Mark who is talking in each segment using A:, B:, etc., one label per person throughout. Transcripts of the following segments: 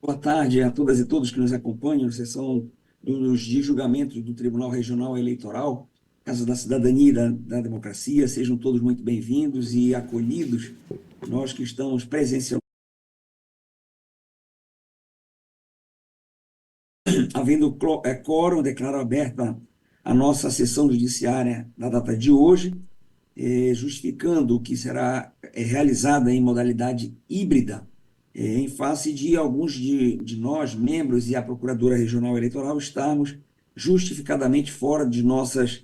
A: Boa tarde a todas e todos que nos acompanham. Sessão dos de julgamento do Tribunal Regional Eleitoral, Casa da Cidadania e da Democracia. Sejam todos muito bem-vindos e acolhidos. Nós que estamos presencialmente, havendo quórum, declaro aberta a nossa sessão judiciária na data de hoje, justificando que será realizada em modalidade híbrida, em face de alguns de nós, membros e a Procuradora Regional Eleitoral, estarmos justificadamente fora de nossas,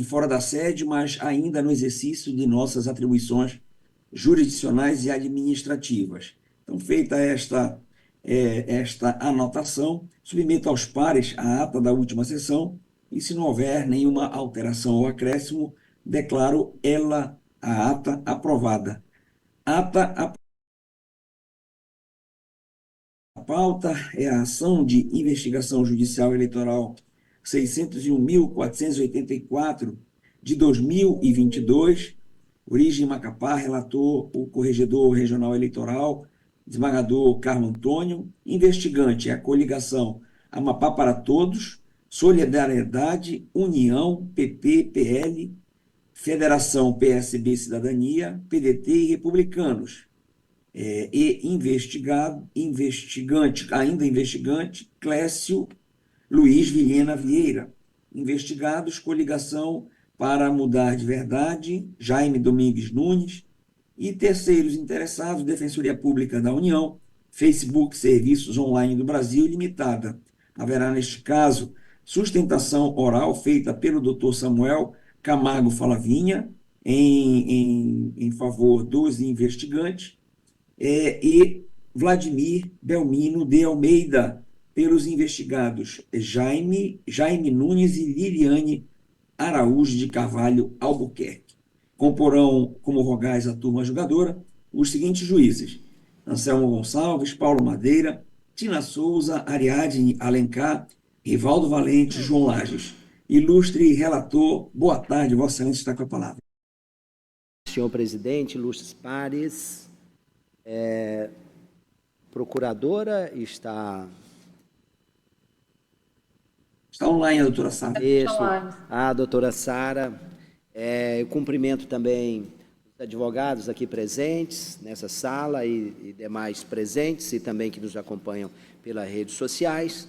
A: fora da sede, mas ainda no exercício de nossas atribuições jurisdicionais e administrativas. Então, feita esta anotação, submeto aos pares a ata da última sessão e, se não houver nenhuma alteração ou acréscimo, declaro a ata aprovada. A pauta é a ação de investigação judicial eleitoral 601.484 de 2022, origem Macapá, relator o Corregedor Regional Eleitoral, desembargador Carmo Antônio, investigante a coligação Amapá para Todos, Solidariedade, União, PP, PL, Federação PSB Cidadania, PDT e Republicanos. Ainda investigante, Clécio Luiz Vilhena Vieira. Investigados, coligação para mudar de verdade, Jaime Domingues Nunes. E terceiros interessados, Defensoria Pública da União, Facebook Serviços Online do Brasil Limitada. Haverá, neste caso, sustentação oral feita pelo Dr. Samuel Camargo Falavinha, em favor dos investigantes, e Vladimir Belmino de Almeida, pelos investigados Jaime Nunes e Liliane Araújo de Carvalho Albuquerque. Comporão como vogais a turma julgadora os seguintes juízes: Anselmo Gonçalves, Paulo Madeira, Tina Souza, Ariadne Alencar, Rivaldo Valente, João Lages. Ilustre relator, boa tarde, Vossa Excelência está com a palavra.
B: Senhor presidente, ilustres pares, procuradora está
A: online, a doutora Sara.
B: Isso, a doutora Sara. Eu cumprimento também os advogados aqui presentes nessa sala e demais presentes e também que nos acompanham pelas redes sociais.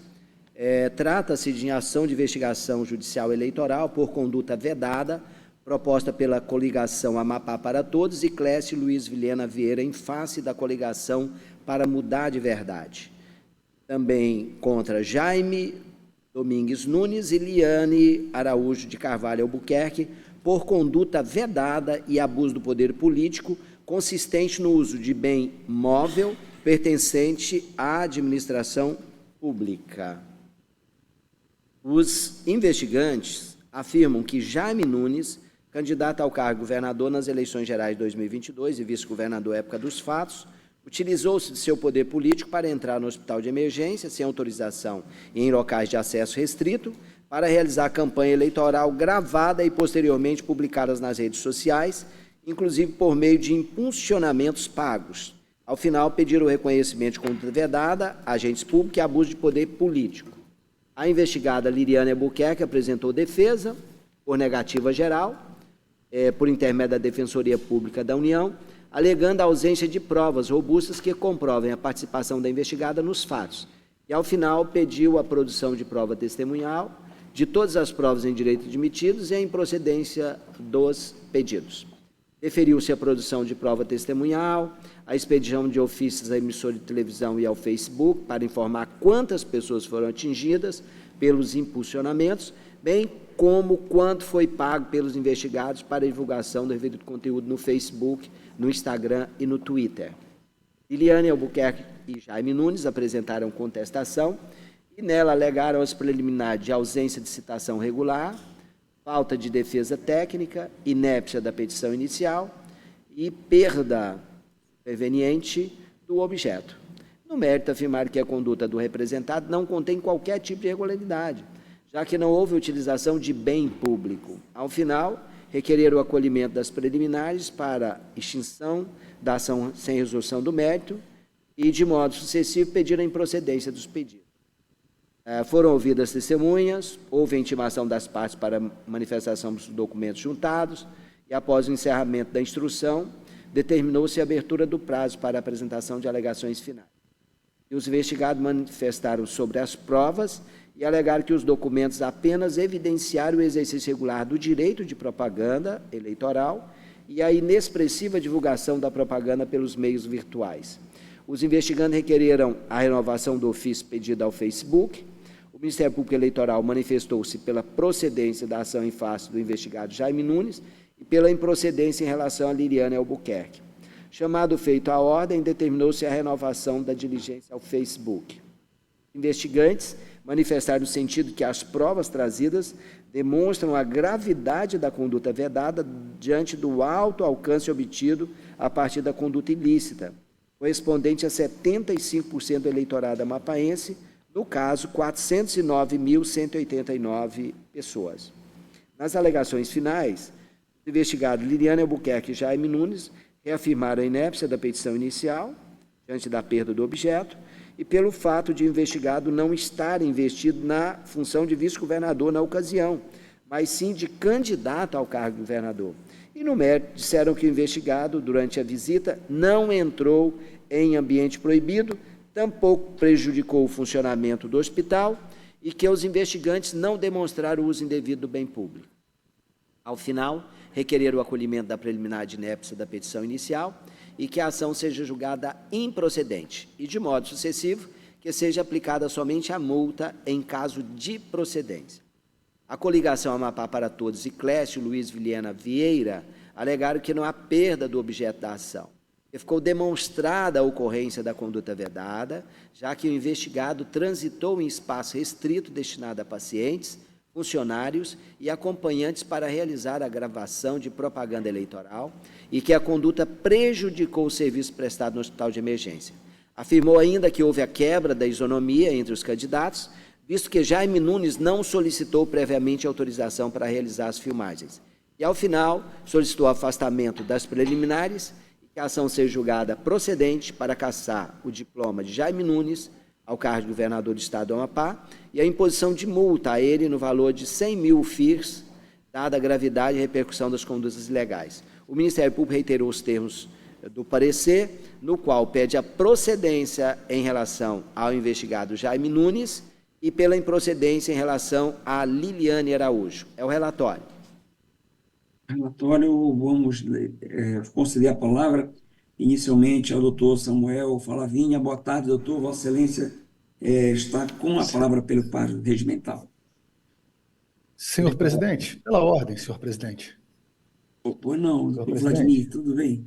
B: Trata-se de ação de investigação judicial eleitoral por conduta vedada, proposta pela coligação Amapá para Todos e Clécio Luiz Vilhena Vieira, em face da coligação para mudar de verdade. Também contra Jaime Domingues Nunes e Liane Araújo de Carvalho Albuquerque, por conduta vedada e abuso do poder político, consistente no uso de bem móvel pertencente à administração pública. Os investigantes afirmam que Jaime Nunes, candidato ao cargo de governador nas eleições gerais de 2022 e vice-governador à época dos fatos, utilizou-se de seu poder político para entrar no hospital de emergência, sem autorização e em locais de acesso restrito, para realizar campanha eleitoral gravada e posteriormente publicadas nas redes sociais, inclusive por meio de impulsionamentos pagos. Ao final, pediram o reconhecimento de conduta vedada, agentes públicos e abuso de poder político. A investigada Liliane Albuquerque apresentou defesa por negativa geral, por intermédio da Defensoria Pública da União, alegando a ausência de provas robustas que comprovem a participação da investigada nos fatos. E, ao final, pediu a produção de prova testemunhal de todas as provas em direito admitidos e a improcedência dos pedidos. Deferiu-se a produção de prova testemunhal, a expedição de ofícios à emissora de televisão e ao Facebook para informar quantas pessoas foram atingidas pelos impulsionamentos, bem como quanto foi pago pelos investigados para a divulgação do referido conteúdo no Facebook, no Instagram e no Twitter. Liliane Albuquerque e Jaime Nunes apresentaram contestação e nela alegaram as preliminares de ausência de citação regular, falta de defesa técnica, inépcia da petição inicial e perda preveniente do objeto. No mérito, afirmar que a conduta do representado não contém qualquer tipo de irregularidade, já que não houve utilização de bem público. Ao final, requereram o acolhimento das preliminares para extinção da ação sem resolução do mérito e, de modo sucessivo, pediram a improcedência dos pedidos. Foram ouvidas testemunhas, houve a intimação das partes para manifestação dos documentos juntados e, após o encerramento da instrução, determinou-se a abertura do prazo para a apresentação de alegações finais. E os investigados manifestaram sobre as provas e alegaram que os documentos apenas evidenciaram o exercício regular do direito de propaganda eleitoral e a inexpressiva divulgação da propaganda pelos meios virtuais. Os investigantes requereram a renovação do ofício pedido ao Facebook. O Ministério Público Eleitoral manifestou-se pela procedência da ação em face do investigado Jaime Nunes e pela improcedência em relação a Liliane Albuquerque. Chamado feito à ordem, determinou-se a renovação da diligência ao Facebook. Investigantes manifestaram no sentido que as provas trazidas demonstram a gravidade da conduta vedada diante do alto alcance obtido a partir da conduta ilícita, correspondente a 75% do eleitorado amapaense, no caso, 409.189 pessoas. Nas alegações finais, os investigados Liliane Albuquerque e Jaime Nunes reafirmaram a inépcia da petição inicial, diante da perda do objeto, e pelo fato de o investigado não estar investido na função de vice-governador na ocasião, mas sim de candidato ao cargo de governador. E, no mérito, disseram que o investigado, durante a visita, não entrou em ambiente proibido, tampouco prejudicou o funcionamento do hospital e que os investigantes não demonstraram o uso indevido do bem público. Ao final, requereram o acolhimento da preliminar de inépcia da petição inicial e que a ação seja julgada improcedente e, de modo sucessivo, que seja aplicada somente a multa em caso de procedência. A coligação Amapá para Todos e Clécio Luiz Vilhena Vieira alegaram que não há perda do objeto da ação. E ficou demonstrada a ocorrência da conduta vedada, já que o investigado transitou em espaço restrito destinado a pacientes, funcionários e acompanhantes para realizar a gravação de propaganda eleitoral e que a conduta prejudicou o serviço prestado no hospital de emergência. Afirmou ainda que houve a quebra da isonomia entre os candidatos, visto que Jaime Nunes não solicitou previamente autorização para realizar as filmagens. E, ao final, solicitou o afastamento das preliminares e que a ação seja julgada procedente para cassar o diploma de Jaime Nunes ao cargo de governador do estado do Amapá e a imposição de multa a ele no valor de 100 mil FIRs, dada a gravidade e repercussão das condutas ilegais. O Ministério Público reiterou os termos do parecer, no qual pede a procedência em relação ao investigado Jaime Nunes e pela improcedência em relação a Liliane Araújo. É o relatório.
A: Relatório, vamos conceder a palavra inicialmente ao doutor Samuel Falavinha. Boa tarde, doutor. Vossa Excelência está com a palavra pelo quadro regimental.
C: Senhor presidente, pela ordem, senhor presidente.
A: Pois não, doutor Vladimir, tudo bem?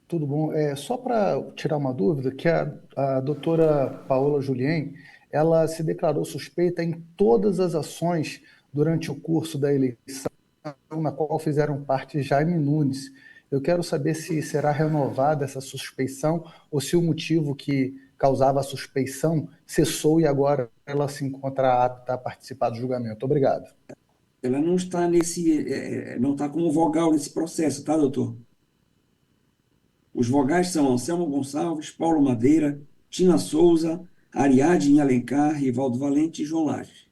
C: Tudo bom. Só para tirar uma dúvida, que a doutora Paola Julien, ela se declarou suspeita em todas as ações durante o curso da eleição, na qual fizeram parte Jaime Nunes. Eu quero saber se será renovada essa suspeição ou se o motivo que causava a suspeição cessou e agora ela se encontra apta a participar do julgamento. Obrigado.
A: Ela não está não está como vogal nesse processo, tá, doutor? Os vogais são Anselmo Gonçalves, Paulo Madeira, Tina Souza, Ariadne Alencar, Rivaldo Valente e João Lages.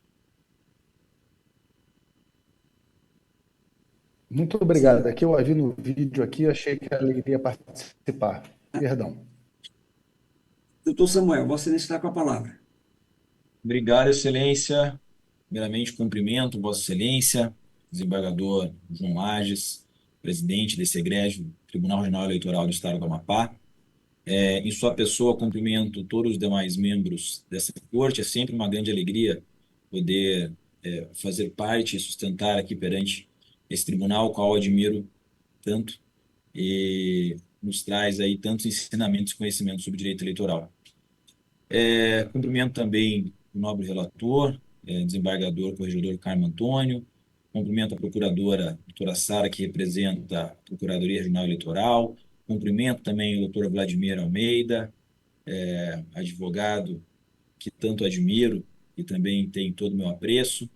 C: Muito obrigado. É que eu a vi no vídeo aqui, achei que ela iria participar. Perdão.
A: Doutor Samuel, você está com a palavra.
D: Obrigado, Excelência. Primeiramente, cumprimento Vossa Excelência, desembargador João Lages, presidente desse egrégio Tribunal Regional Eleitoral do Estado do Amapá. Em sua pessoa, cumprimento todos os demais membros dessa corte. É sempre uma grande alegria poder fazer parte e sustentar aqui perante esse tribunal, o qual eu admiro tanto e nos traz aí tantos ensinamentos e conhecimentos sobre direito eleitoral. Cumprimento também o nobre relator, desembargador corregedor Carmo Antônio, cumprimento a procuradora doutora Sara, que representa a Procuradoria Regional Eleitoral, cumprimento também o doutor Vladimir Almeida, advogado que tanto admiro e também tem todo o meu apreço.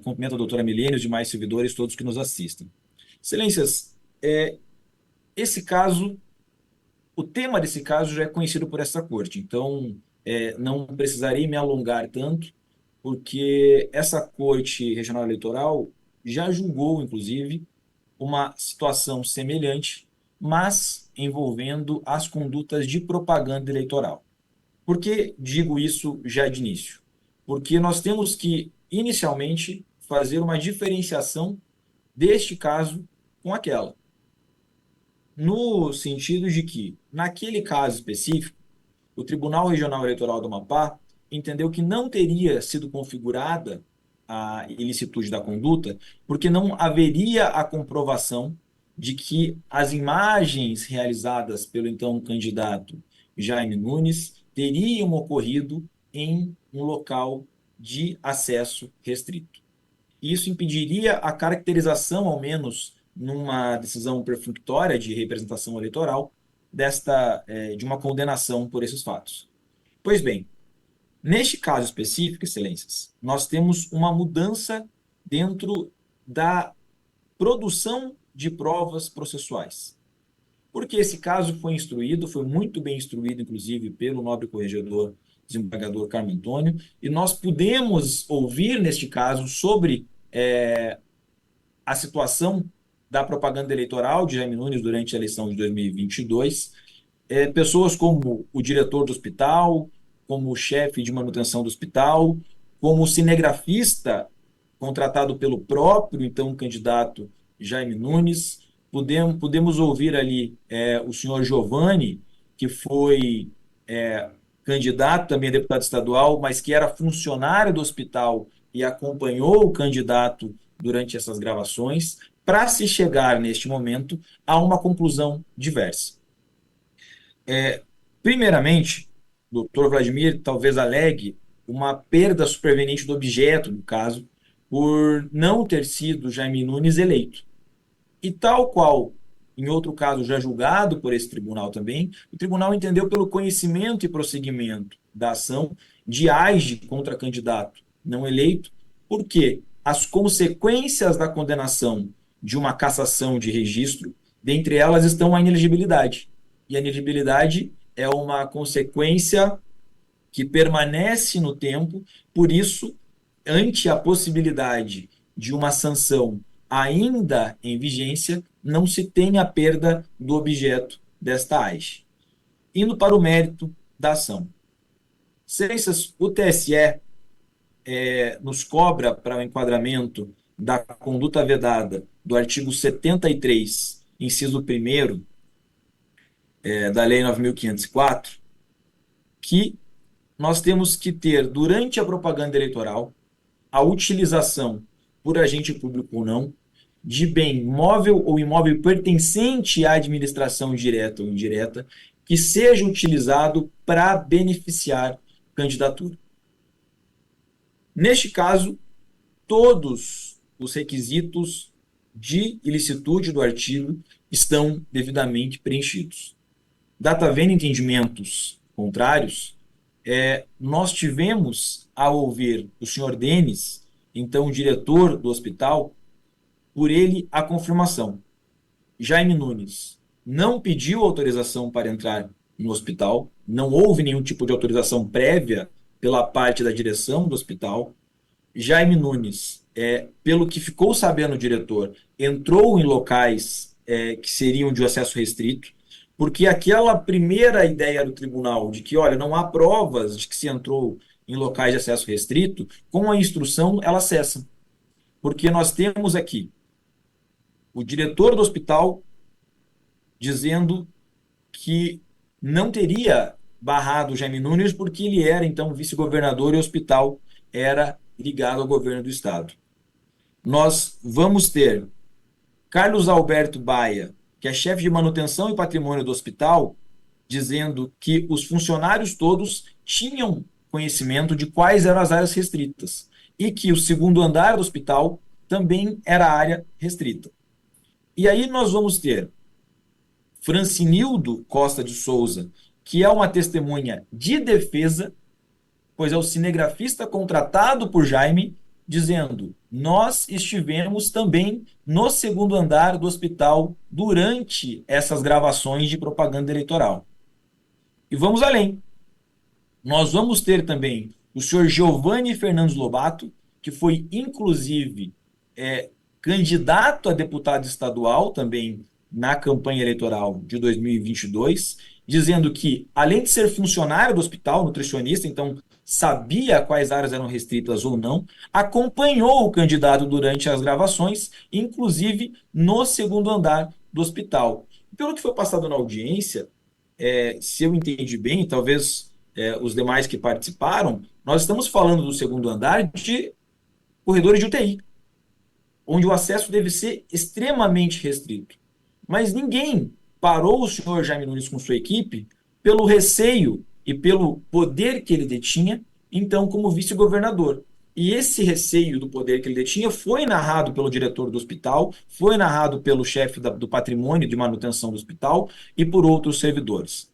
D: Cumprimento a doutora Milene e os demais servidores, todos que nos assistem. Excelências, esse caso O tema desse caso já é conhecido por essa corte, então não precisarei me alongar tanto, porque essa Corte Regional Eleitoral já julgou, inclusive, uma situação semelhante, mas envolvendo as condutas de propaganda eleitoral. Por que digo isso já de início? Porque nós temos que, inicialmente, fazer uma diferenciação deste caso com aquela. No sentido de que, naquele caso específico, o Tribunal Regional Eleitoral do Amapá entendeu que não teria sido configurada a ilicitude da conduta, porque não haveria a comprovação de que as imagens realizadas pelo então candidato Jaime Nunes teriam ocorrido em um local de acesso restrito. Isso impediria a caracterização, ao menos numa decisão perfunctória de representação eleitoral, de uma condenação por esses fatos. Pois bem, neste caso específico, excelências, nós temos uma mudança dentro da produção de provas processuais. Porque esse caso foi instruído, foi muito bem instruído, inclusive, pelo nobre corregedor, desembargador Carmo Antônio, e nós pudemos ouvir, neste caso, sobre a situação da propaganda eleitoral de Jaime Nunes durante a eleição de 2022, pessoas como o diretor do hospital, como o chefe de manutenção do hospital, como o cinegrafista contratado pelo próprio, então, candidato Jaime Nunes. Pudemos ouvir ali o senhor Giovanni, que foi candidato também a deputado estadual, mas que era funcionário do hospital e acompanhou o candidato durante essas gravações, para se chegar, neste momento, a uma conclusão diversa. Primeiramente, o doutor Vladimir talvez alegue uma perda superveniente do objeto, no caso, por não ter sido Jaime Nunes eleito. E tal qual, em outro caso já julgado por esse tribunal também, o tribunal entendeu pelo conhecimento e prosseguimento da ação de AIGE contra candidato não eleito, porque as consequências da condenação de uma cassação de registro, dentre elas estão a inelegibilidade. E a inelegibilidade é uma consequência que permanece no tempo, por isso, ante a possibilidade de uma sanção ainda em vigência, não se tem a perda do objeto desta AIGE. Indo para o mérito da ação. Excelências, o TSE nos cobra para o enquadramento da conduta vedada do artigo 73, inciso 1º, da Lei 9.504, que nós temos que ter, durante a propaganda eleitoral, a utilização, por agente público ou não, de bem móvel ou imóvel pertencente à administração direta ou indireta, que seja utilizado para beneficiar candidatura. Neste caso, todos os requisitos de ilicitude do artigo estão devidamente preenchidos. Data havendo entendimentos contrários, nós tivemos a ouvir o senhor Denis, então diretor do hospital, por ele a confirmação. Jaime Nunes não pediu autorização para entrar no hospital, não houve nenhum tipo de autorização prévia pela parte da direção do hospital. Jaime Nunes, pelo que ficou sabendo o diretor, entrou em locais que seriam de acesso restrito, porque aquela primeira ideia do tribunal de que, olha, não há provas de que se entrou em locais de acesso restrito, com a instrução ela cessa. Porque nós temos aqui o diretor do hospital dizendo que não teria barrado o Jaime Nunes porque ele era, então, vice-governador e o hospital era ligado ao governo do estado. Nós vamos ter Carlos Alberto Baia, que é chefe de manutenção e patrimônio do hospital, dizendo que os funcionários todos tinham conhecimento de quais eram as áreas restritas e que o segundo andar do hospital também era área restrita. E aí nós vamos ter Francinildo Costa de Souza, que é uma testemunha de defesa, pois é o cinegrafista contratado por Jaime, dizendo: nós estivemos também no segundo andar do hospital durante essas gravações de propaganda eleitoral. E vamos além. Nós vamos ter também o senhor Giovanni Fernandes Lobato, que foi, inclusive, candidato a deputado estadual também na campanha eleitoral de 2022, dizendo que, além de ser funcionário do hospital, nutricionista, então sabia quais áreas eram restritas ou não, acompanhou o candidato durante as gravações, inclusive no segundo andar do hospital. Pelo que foi passado na audiência, se eu entendi bem, talvez os demais que participaram, nós estamos falando do segundo andar de corredores de UTI, onde o acesso deve ser extremamente restrito. Mas ninguém parou o senhor Jaime Nunes com sua equipe pelo receio e pelo poder que ele detinha, então, como vice-governador. E esse receio do poder que ele detinha foi narrado pelo diretor do hospital, foi narrado pelo chefe do patrimônio de manutenção do hospital e por outros servidores.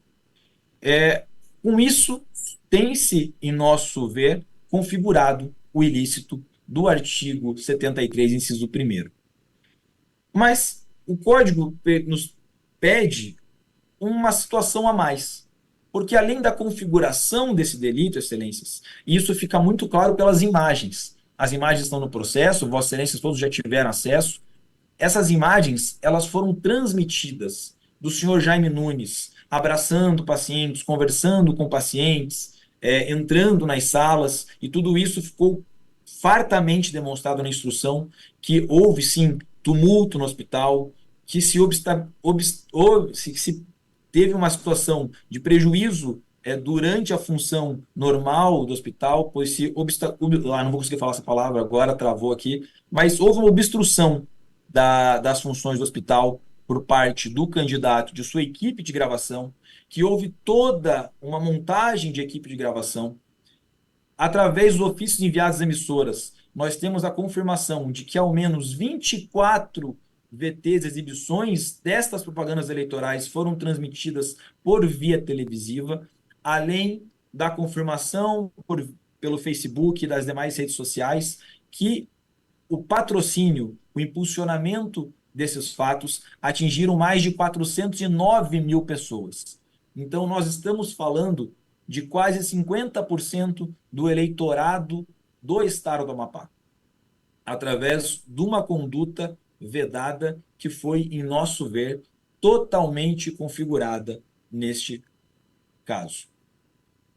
D: Com isso, tem-se, em nosso ver, configurado o ilícito do artigo 73, inciso 1º. Mas o Código nos pede uma situação a mais, porque além da configuração desse delito, excelências, e isso fica muito claro pelas imagens. As imagens estão no processo, vossas excelências todos já tiveram acesso. Essas imagens, elas foram transmitidas do senhor Jaime Nunes, abraçando pacientes, conversando com pacientes, entrando nas salas, e tudo isso ficou fartamente demonstrado na instrução que houve, sim, tumulto no hospital, que se teve uma situação de prejuízo durante a função normal do hospital, pois não vou conseguir falar essa palavra agora, travou aqui, mas houve uma obstrução das funções do hospital por parte do candidato, de sua equipe de gravação, que houve toda uma montagem de equipe de gravação. Através dos ofícios enviados às emissoras, nós temos a confirmação de que ao menos 24 VTs, exibições destas propagandas eleitorais foram transmitidas por via televisiva, além da confirmação pelo Facebook e das demais redes sociais que o patrocínio, o impulsionamento desses fatos atingiram mais de 409 mil pessoas. Então, nós estamos falando de quase 50% do eleitorado do estado do Amapá, através de uma conduta vedada que foi, em nosso ver, totalmente configurada neste caso.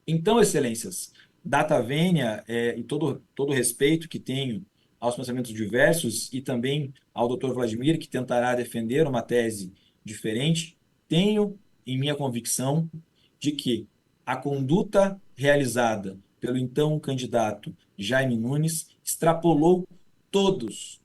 D: Então, excelências, data vênia e todo o respeito que tenho aos pensamentos diversos e também ao Dr. Vladimir, que tentará defender uma tese diferente, tenho em minha convicção de que a conduta realizada pelo então candidato Jaime Nunes extrapolou todos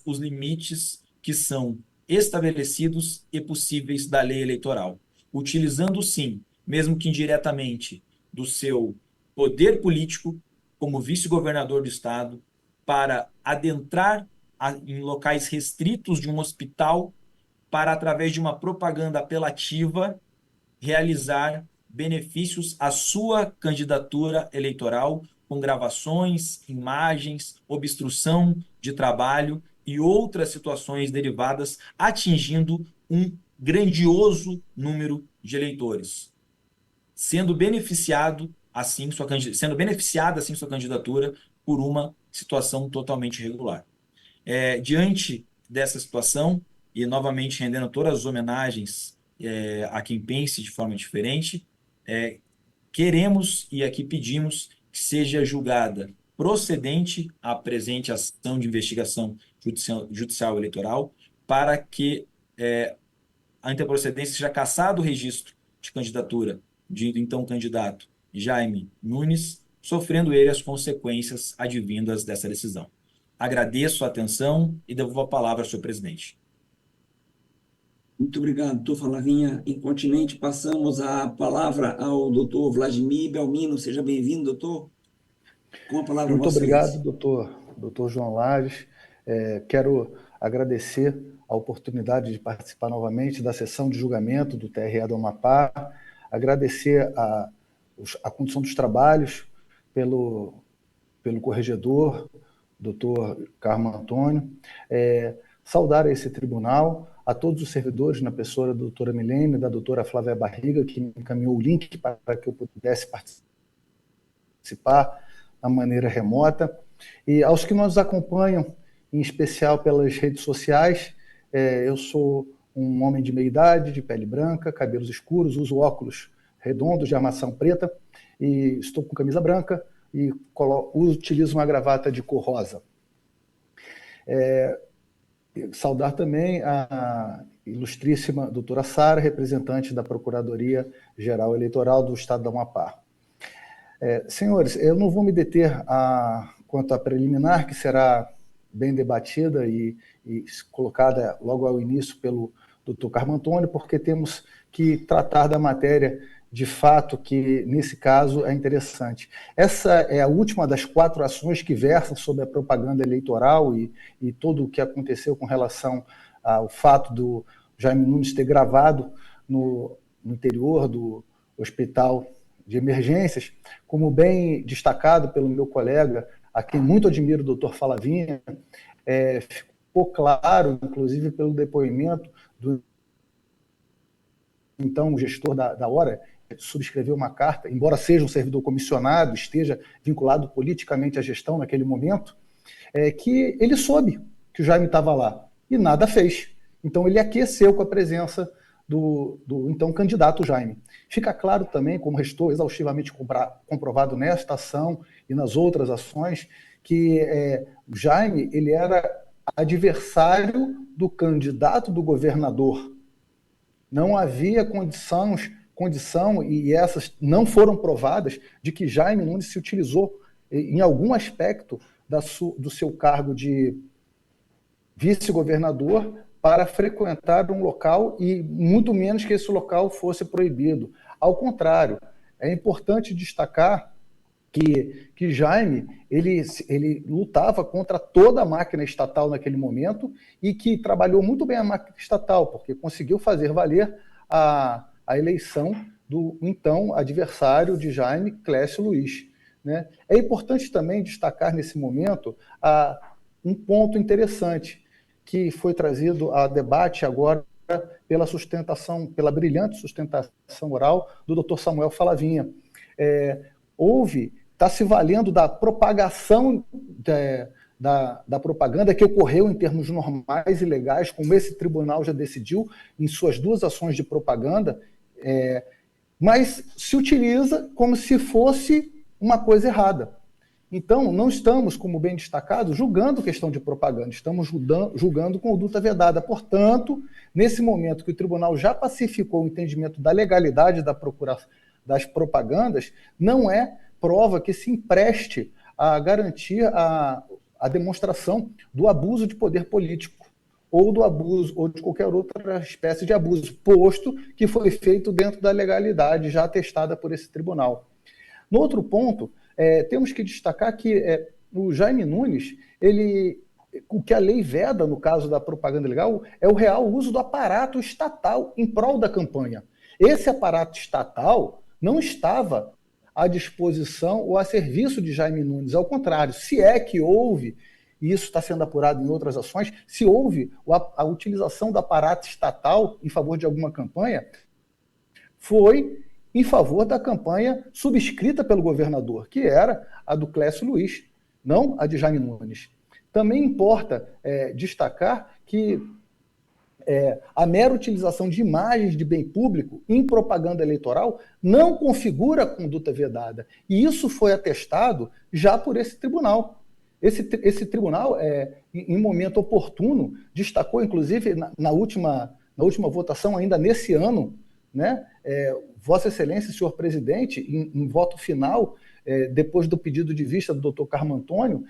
D: os limites que são estabelecidos e possíveis da lei eleitoral, utilizando sim, mesmo que indiretamente, do seu poder político como vice-governador do estado para adentrar em locais restritos de um hospital para, através de uma propaganda apelativa, realizar benefícios à sua candidatura eleitoral com gravações, imagens, obstrução de trabalho e outras situações derivadas, atingindo um grandioso número de eleitores, sendo beneficiada assim sua candidatura por uma situação totalmente irregular. Diante dessa situação, e novamente rendendo todas as homenagens a quem pense de forma diferente, queremos e aqui pedimos que seja julgada procedente a presente ação de investigação judicial eleitoral para que a interprocedência seja cassado o registro de candidatura de então candidato Jaime Nunes, sofrendo ele as consequências advindas dessa decisão. Agradeço a atenção e devolvo a palavra ao senhor presidente.
A: Muito obrigado, doutor Falavinha. Incontinente, passamos a palavra ao doutor Vladimir Belmino. Seja bem-vindo, doutor. Com a palavra,
C: Muito
A: Vossa
C: obrigado,
A: Excelência.
C: doutor João Lages. Quero agradecer a oportunidade de participar novamente da sessão de julgamento do TRE do Amapá, agradecer a condução dos trabalhos pelo corregedor, doutor Carmo Antônio, saudar esse tribunal, a todos os servidores, na pessoa da doutora Milene e da doutora Flávia Barriga, que me encaminhou o link para que eu pudesse participar da maneira remota, e aos que nos acompanham, em especial pelas redes sociais. Eu sou um homem de meia idade, de pele branca, cabelos escuros, uso óculos redondos de armação preta, e estou com camisa branca e utilizo uma gravata de cor rosa. Saudar também a ilustríssima doutora Sara, representante da Procuradoria-Geral Eleitoral do Estado do Amapá. Senhores, eu não vou me deter quanto à preliminar, que será bem debatida e colocada logo ao início pelo doutor Carmo Antônio, porque temos que tratar da matéria de fato, que nesse caso é interessante. Essa é a última das 4 ações que versam sobre a propaganda eleitoral e tudo o que aconteceu com relação ao fato do Jaime Nunes ter gravado no interior do hospital de emergências, como bem destacado pelo meu colega, a quem muito admiro, o doutor Falavinha. Ficou claro, inclusive pelo depoimento do então o gestor da hora, subscreveu uma carta, embora seja um servidor comissionado, esteja vinculado politicamente à gestão naquele momento, que ele soube que o Jaime estava lá e nada fez. Então ele aqueceu com a presença do então candidato Jaime. Fica claro também, como restou exaustivamente comprovado nesta ação e nas outras ações, que o Jaime ele era adversário do candidato do governador. Não havia condição, e essas não foram provadas, de que Jaime Nunes se utilizou em algum aspecto do seu cargo de vice-governador para frequentar um local, e muito menos que esse local fosse proibido. Ao contrário, é importante destacar que Jaime ele lutava contra toda a máquina estatal naquele momento e que trabalhou muito bem a máquina estatal, porque conseguiu fazer valer a eleição do então adversário de Jaime, Clécio Luiz. Né? É importante também destacar nesse momento um ponto interessante que foi trazido a debate agora pela brilhante sustentação oral do Dr. Samuel Falavinha. Está se valendo da propagação da propaganda que ocorreu em termos normais e legais, como esse tribunal já decidiu em suas 2 ações de propaganda, mas se utiliza como se fosse uma coisa errada. Então, não estamos, como bem destacado, julgando questão de propaganda, estamos julgando conduta vedada. Portanto, nesse momento que o tribunal já pacificou o entendimento da legalidade das propagandas, não é prova que se empreste a garantir a demonstração do abuso de poder político ou do abuso ou de qualquer outra espécie de abuso, posto que foi feito dentro da legalidade já atestada por esse tribunal. No outro ponto, temos que destacar que o Jaime Nunes, o que a lei veda no caso da propaganda legal é o real uso do aparato estatal em prol da campanha. Esse aparato estatal não estava à disposição ou a serviço de Jaime Nunes. Ao contrário, se é que houve, e isso está sendo apurado em outras ações, se houve a utilização do aparato estatal em favor de alguma campanha, foi em favor da campanha subscrita pelo governador, que era a do Clécio Luiz, não a de Jaime Nunes. Também importa destacar que a mera utilização de imagens de bem público em propaganda eleitoral não configura conduta vedada. E isso foi atestado já por esse tribunal. Esse tribunal, em momento oportuno, destacou, inclusive, na última votação, ainda nesse ano, né, Vossa Excelência, senhor presidente, em voto final, depois do pedido de vista do doutor Carmo Antônio,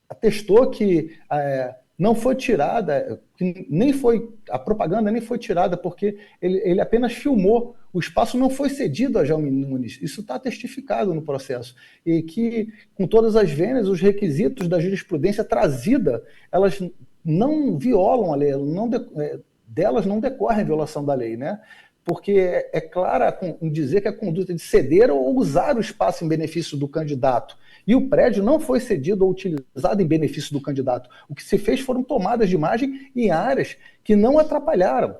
C: atestou que não foi tirada, a propaganda nem foi tirada, porque ele apenas filmou, o espaço não foi cedido a Jaime Nunes, isso está testificado no processo, e que, com todas as vênias, os requisitos da jurisprudência trazida, elas não violam a lei, delas não decorre a violação da lei, né? porque é clara em dizer que a conduta de ceder ou usar o espaço em benefício do candidato. E o prédio não foi cedido ou utilizado em benefício do candidato. O que se fez foram tomadas de imagem em áreas que não atrapalharam,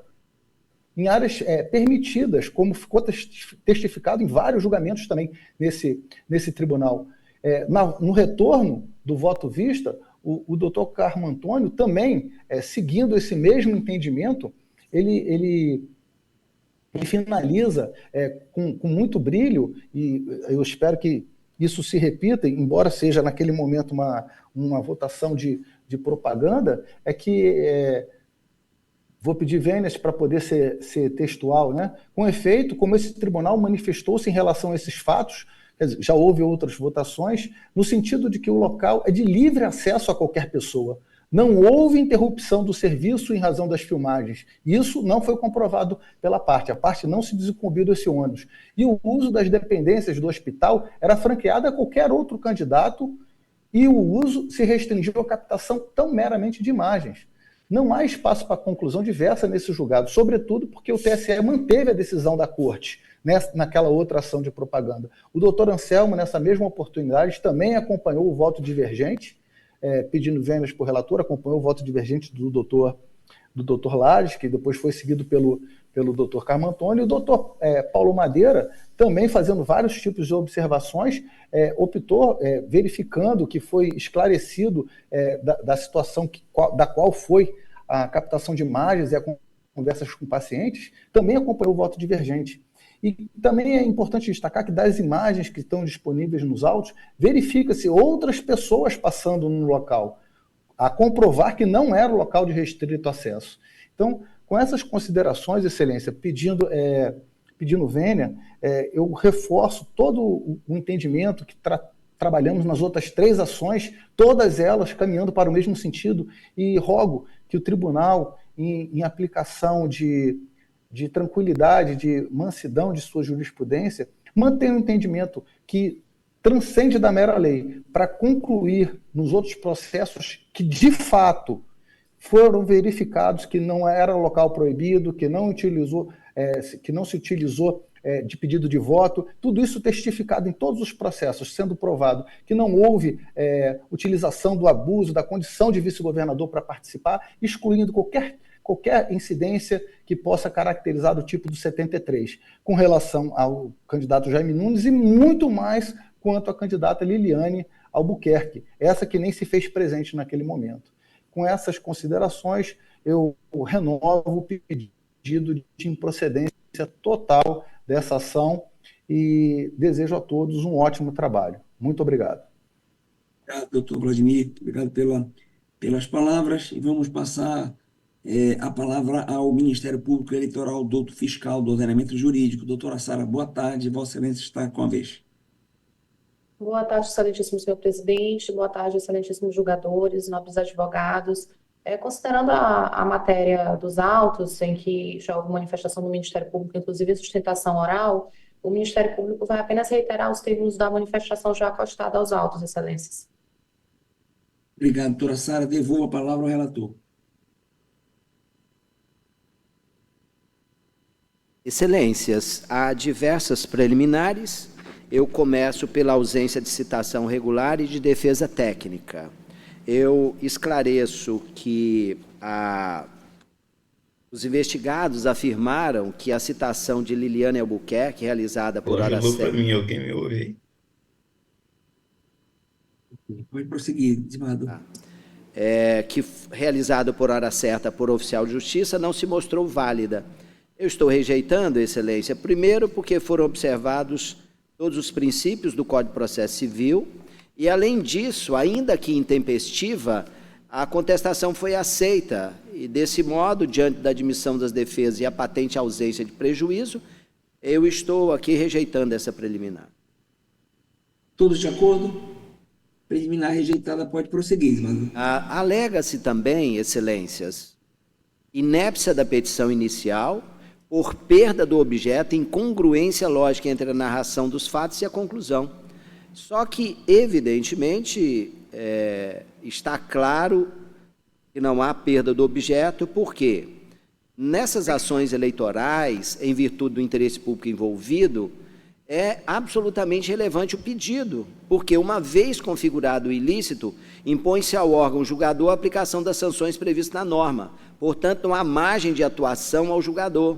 C: em áreas permitidas, como ficou testificado em vários julgamentos também nesse tribunal. No retorno do voto vista, o doutor Carmo Antônio também, seguindo esse mesmo entendimento, ele finaliza com muito brilho, e eu espero que isso se repita, embora seja naquele momento uma votação de propaganda, vou pedir vênias para poder ser textual, né? Com efeito, como esse tribunal manifestou-se em relação a esses fatos, quer dizer, já houve outras votações, no sentido de que o local é de livre acesso a qualquer pessoa. Não houve interrupção do serviço em razão das filmagens. Isso não foi comprovado pela parte. A parte não se desincumbiu desse ônus. E o uso das dependências do hospital era franqueado a qualquer outro candidato e o uso se restringiu à captação tão meramente de imagens. Não há espaço para conclusão diversa nesse julgado, sobretudo porque o TSE manteve a decisão da Corte naquela outra ação de propaganda. O doutor Anselmo, nessa mesma oportunidade, também acompanhou o voto divergente, pedindo vênias por relator, acompanhou o voto divergente do doutor Lares, que depois foi seguido pelo doutor Carmo Antônio, e o doutor Paulo Madeira, também fazendo vários tipos de observações, optou, verificando que foi esclarecido da situação da qual foi a captação de imagens e a conversas com pacientes, também acompanhou o voto divergente. E também é importante destacar que das imagens que estão disponíveis nos autos, verifica-se outras pessoas passando no local, a comprovar que não era o local de restrito acesso. Então, com essas considerações, Excelência, pedindo vênia, eu reforço todo o entendimento que trabalhamos nas outras 3 ações, todas elas caminhando para o mesmo sentido, e rogo que o tribunal, em aplicação de tranquilidade, de mansidão de sua jurisprudência, mantenha um entendimento que transcende da mera lei para concluir nos outros processos que, de fato, foram verificados que não era local proibido, que não se utilizou de pedido de voto, tudo isso testificado em todos os processos, sendo provado que não houve utilização do abuso da condição de vice-governador para participar, excluindo qualquer incidência que possa caracterizar do tipo do 73, com relação ao candidato Jaime Nunes e muito mais quanto à candidata Liliane Albuquerque, essa que nem se fez presente naquele momento. Com essas considerações, eu renovo o pedido de improcedência total dessa ação e desejo a todos um ótimo trabalho. Muito obrigado.
A: Obrigado, doutor Vladimir. Obrigado pelas palavras. E vamos passar a palavra ao Ministério Público Eleitoral, doutor fiscal do ordenamento jurídico. Doutora Sara, boa tarde. Vossa Excelência está com a vez.
E: Boa tarde, excelentíssimo senhor presidente. Boa tarde, excelentíssimos julgadores, nobres advogados. Considerando a matéria dos autos, em que já houve manifestação do Ministério Público, inclusive sustentação oral, o Ministério Público vai apenas reiterar os termos da manifestação já acostada aos autos, excelências.
A: Obrigado, doutora Sara. Devolvo a palavra ao relator.
B: Excelências, há diversas preliminares. Eu começo pela ausência de citação regular e de defesa técnica. Eu esclareço que os investigados afirmaram que a citação de Liliane Albuquerque, realizada por hora certa...
F: para mim, alguém me ouve?
A: Pode prosseguir, desembargador.
B: Que realizada por hora certa por oficial de justiça, não se mostrou válida. Eu estou rejeitando, Excelência, primeiro porque foram observados todos os princípios do Código de Processo Civil e, além disso, ainda que intempestiva, a contestação foi aceita e, desse modo, diante da admissão das defesas e a patente ausência de prejuízo, eu estou aqui rejeitando essa preliminar.
A: Todos de acordo? Preliminar rejeitada, pode prosseguir, desembargador.
B: Alega-se também, Excelências, inépcia da petição inicial por perda do objeto, incongruência lógica entre a narração dos fatos e a conclusão. Só que, evidentemente, está claro que não há perda do objeto, porque nessas ações eleitorais, em virtude do interesse público envolvido, é absolutamente relevante o pedido, porque, uma vez configurado o ilícito, impõe-se ao órgão julgador a aplicação das sanções previstas na norma. Portanto, não há margem de atuação ao julgador.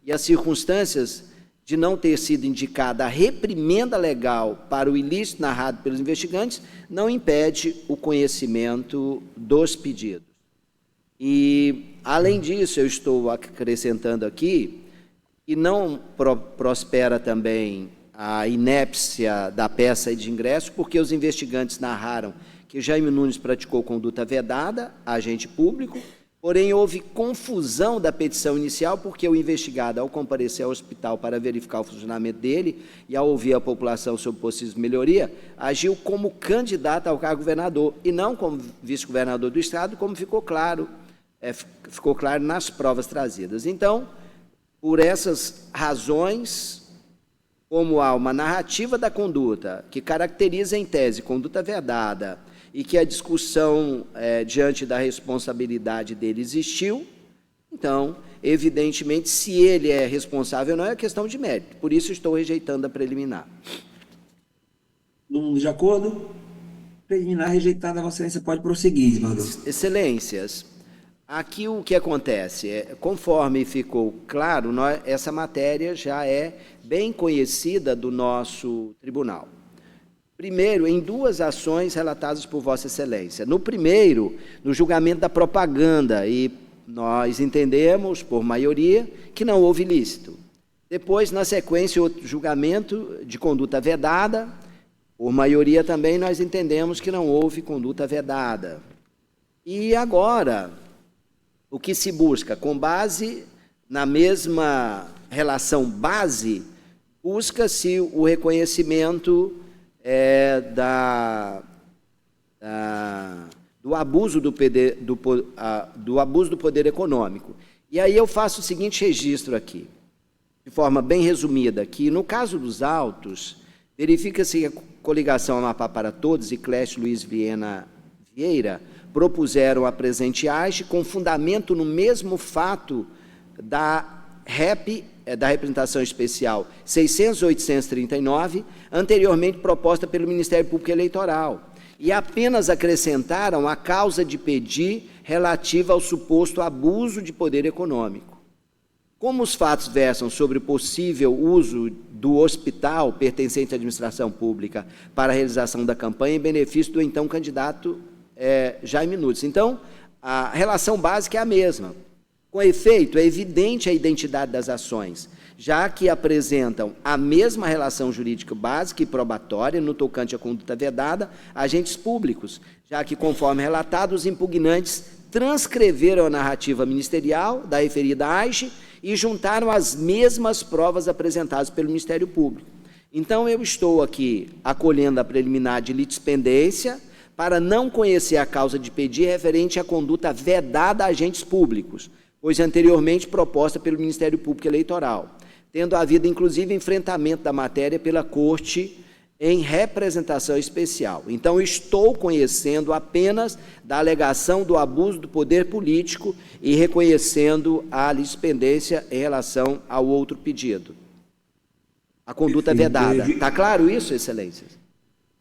B: E as circunstâncias de não ter sido indicada a reprimenda legal para o ilícito narrado pelos investigantes não impede o conhecimento dos pedidos. E, além disso, eu estou acrescentando aqui que não prospera também a inépcia da peça de ingresso, porque os investigantes narraram que Jaime Nunes praticou conduta vedada a agente público, porém houve confusão da petição inicial, porque o investigado, ao comparecer ao hospital para verificar o funcionamento dele e ao ouvir a população sobre possíveis melhoria, agiu como candidato ao cargo governador e não como vice-governador do Estado, como ficou claro nas provas trazidas. Então, por essas razões, como há uma narrativa da conduta que caracteriza em tese conduta vedada e que a discussão diante da responsabilidade dele existiu, então, evidentemente, se ele é responsável ou não é questão de mérito. Por isso, estou rejeitando a preliminar.
A: Todo mundo de acordo? Preliminar rejeitada, Vossa Excelência pode prosseguir, desembargador.
B: Excelências, aqui o que acontece, conforme ficou claro, essa matéria já é bem conhecida do nosso tribunal. Primeiro, em duas ações relatadas por Vossa Excelência. No primeiro, no julgamento da propaganda, e nós entendemos, por maioria, que não houve ilícito. Depois, na sequência, outro julgamento de conduta vedada, por maioria também nós entendemos que não houve conduta vedada. E agora, o que se busca? Com base na mesma relação base, busca-se o reconhecimento do abuso do poder econômico. E aí eu faço o seguinte registro aqui, de forma bem resumida, que no caso dos autos, verifica-se que a coligação Amapá para Todos e Clécio Luiz Viana Vieira propuseram a presente age com fundamento no mesmo fato da representação especial 600.839, anteriormente proposta pelo Ministério Público Eleitoral, e apenas acrescentaram a causa de pedir relativa ao suposto abuso de poder econômico. Como os fatos versam sobre o possível uso do hospital pertencente à administração pública para a realização da campanha em benefício do então candidato Jaime Nunes. Então, a relação básica é a mesma. Com efeito, é evidente a identidade das ações, já que apresentam a mesma relação jurídica básica e probatória no tocante à conduta vedada a agentes públicos, já que, conforme relatado, os impugnantes transcreveram a narrativa ministerial da referida age e juntaram as mesmas provas apresentadas pelo Ministério Público. Então, eu estou aqui acolhendo a preliminar de litispendência para não conhecer a causa de pedir referente à conduta vedada a agentes públicos, pois anteriormente proposta pelo Ministério Público Eleitoral, tendo havido, inclusive, enfrentamento da matéria pela Corte em representação especial. Então, estou conhecendo apenas da alegação do abuso do poder político e reconhecendo a litispendência em relação ao outro pedido. A conduta vedada. Está claro isso, Excelências?